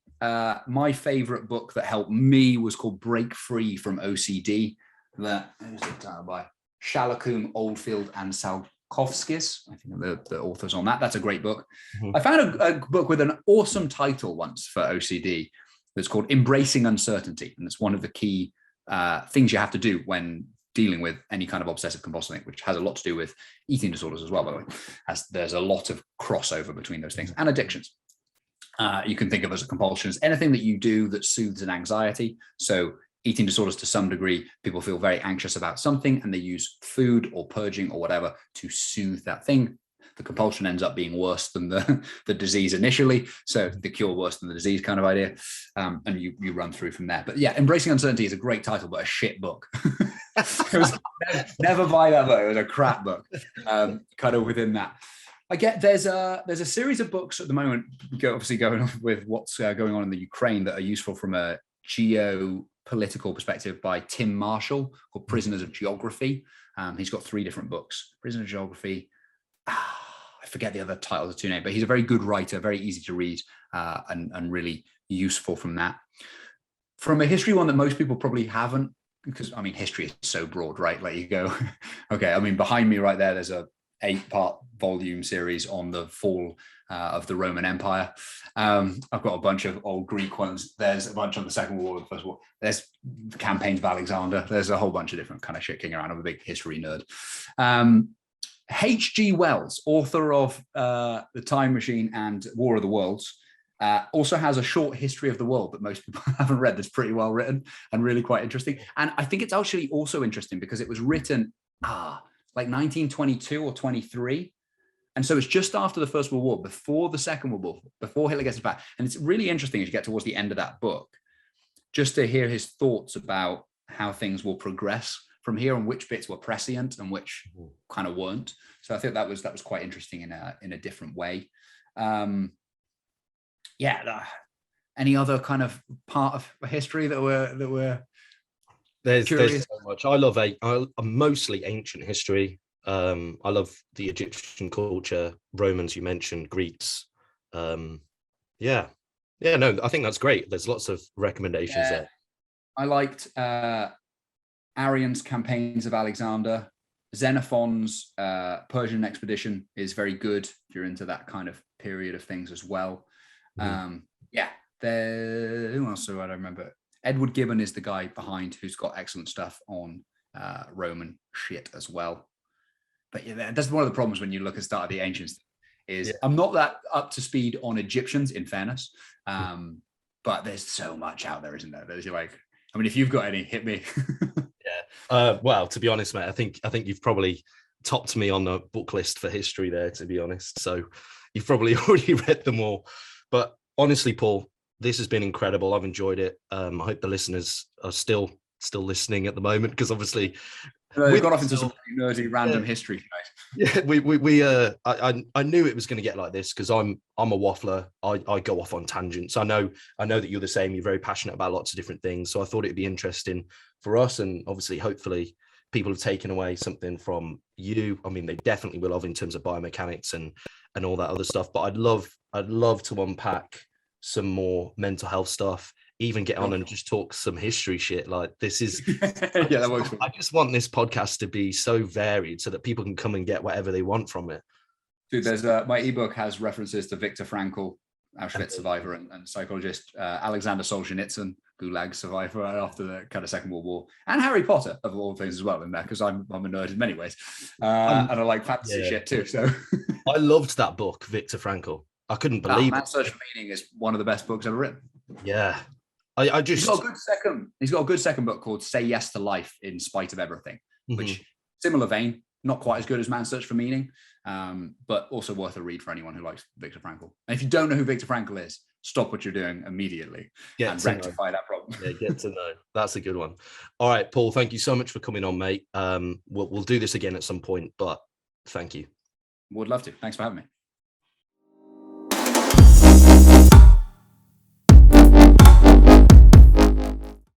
my favorite book that helped me was called Break Free from OCD. That is by Shalacombe, Oldfield, and Salkovskis. I think the authors on that. That's a great book. I found a book with an awesome title once for OCD. It's called Embracing Uncertainty. And it's one of the key things you have to do when dealing with any kind of obsessive compulsive thing, which has a lot to do with eating disorders as well, by the way, as there's a lot of crossover between those things, and addictions. You can think of as a compulsion as anything that you do that soothes an anxiety. So eating disorders, to some degree, people feel very anxious about something and they use food or purging or whatever to soothe that thing. The compulsion ends up being worse than the disease initially. So the cure worse than the disease kind of idea. And you run through from there. But yeah, Embracing Uncertainty is a great title, but a shit book. Never buy that book. It was a crap book. Kind of within that. I get there's a series of books at the moment, obviously going on with what's going on in the Ukraine, that are useful from a geopolitical perspective by Tim Marshall, called Prisoners of Geography. He's got 3 different books. Prisoner of Geography. I forget the other title of the 2 names, but he's a very good writer, very easy to read, and really useful from that. From a history one that most people probably haven't, because I mean, history is so broad, right? Like you go, okay, I mean, behind me right there, there's a 8-part volume series on the fall of the Roman Empire. I've got a bunch of old Greek ones. There's a bunch on the Second World War, the First War. There's the campaigns of Alexander. There's a whole bunch of different kind of shit kicking around. I'm a big history nerd. H.G. Wells, author of The Time Machine and War of the Worlds, also has a short history of the world that most people haven't read, that's pretty well written and really quite interesting. And I think it's actually also interesting because it was written like 1922 or 23. And so it's just after the First World War, before the Second World War, before Hitler gets back. And it's really interesting as you get towards the end of that book, just to hear his thoughts about how things will progress from here and which bits were prescient and which kind of weren't. So I think that was quite interesting in a different way. Any other kind of part of history that we're there's so much. I love mostly ancient history. I love the Egyptian culture, Romans, you mentioned, Greeks. No, I think that's great. There's lots of recommendations there. I liked Arrian's Campaigns of Alexander. Xenophon's Persian Expedition is very good if you're into that kind of period of things as well. Who else do I remember? Edward Gibbon is the guy behind who's got excellent stuff on Roman shit as well. But yeah, that's one of the problems when you look at Start of the Ancients is I'm not that up to speed on Egyptians, in fairness. But there's so much out there, isn't there? There's like, I mean, if you've got any, hit me. Well, to be honest, mate, I think you've probably topped me on the book list for history there, to be honest. So you've probably already read them all. But honestly, Paul, this has been incredible. I've enjoyed it. I hope the listeners are still listening at the moment, because obviously we've got off into some nerdy random history tonight. Yeah, I knew it was going to get like this, because I'm a waffler. I go off on tangents. I know that you're the same. You're very passionate about lots of different things. So I thought it'd be interesting for us, and obviously, hopefully, people have taken away something from you. I mean, they definitely will have in terms of biomechanics and all that other stuff. But I'd love to unpack some more mental health stuff. Even get on and just talk some history shit. Like, this is I just want this podcast to be so varied so that people can come and get whatever they want from it. Dude, there's my ebook has references to Viktor Frankl, Auschwitz survivor and psychologist, Alexander Solzhenitsyn, Gulag survivor after the kind of Second World War, and Harry Potter, of all things, as well, in there, because I'm a nerd in many ways, and I like fantasy shit too. So I loved that book, Viktor Frankl. I couldn't believe Man's Search for Meaning is one of the best books ever written. Yeah. I just he's got a good second book called Say Yes to Life in Spite of Everything, which similar vein, not quite as good as Man's Search for Meaning, but also worth a read for anyone who likes Viktor Frankl. And if you don't know who Viktor Frankl is, stop what you're doing immediately and rectify that problem. know. Yeah, get to know. That's a good one. All right, Paul, thank you so much for coming on, mate. We'll do this again at some point, but thank you. Would love to. Thanks for having me.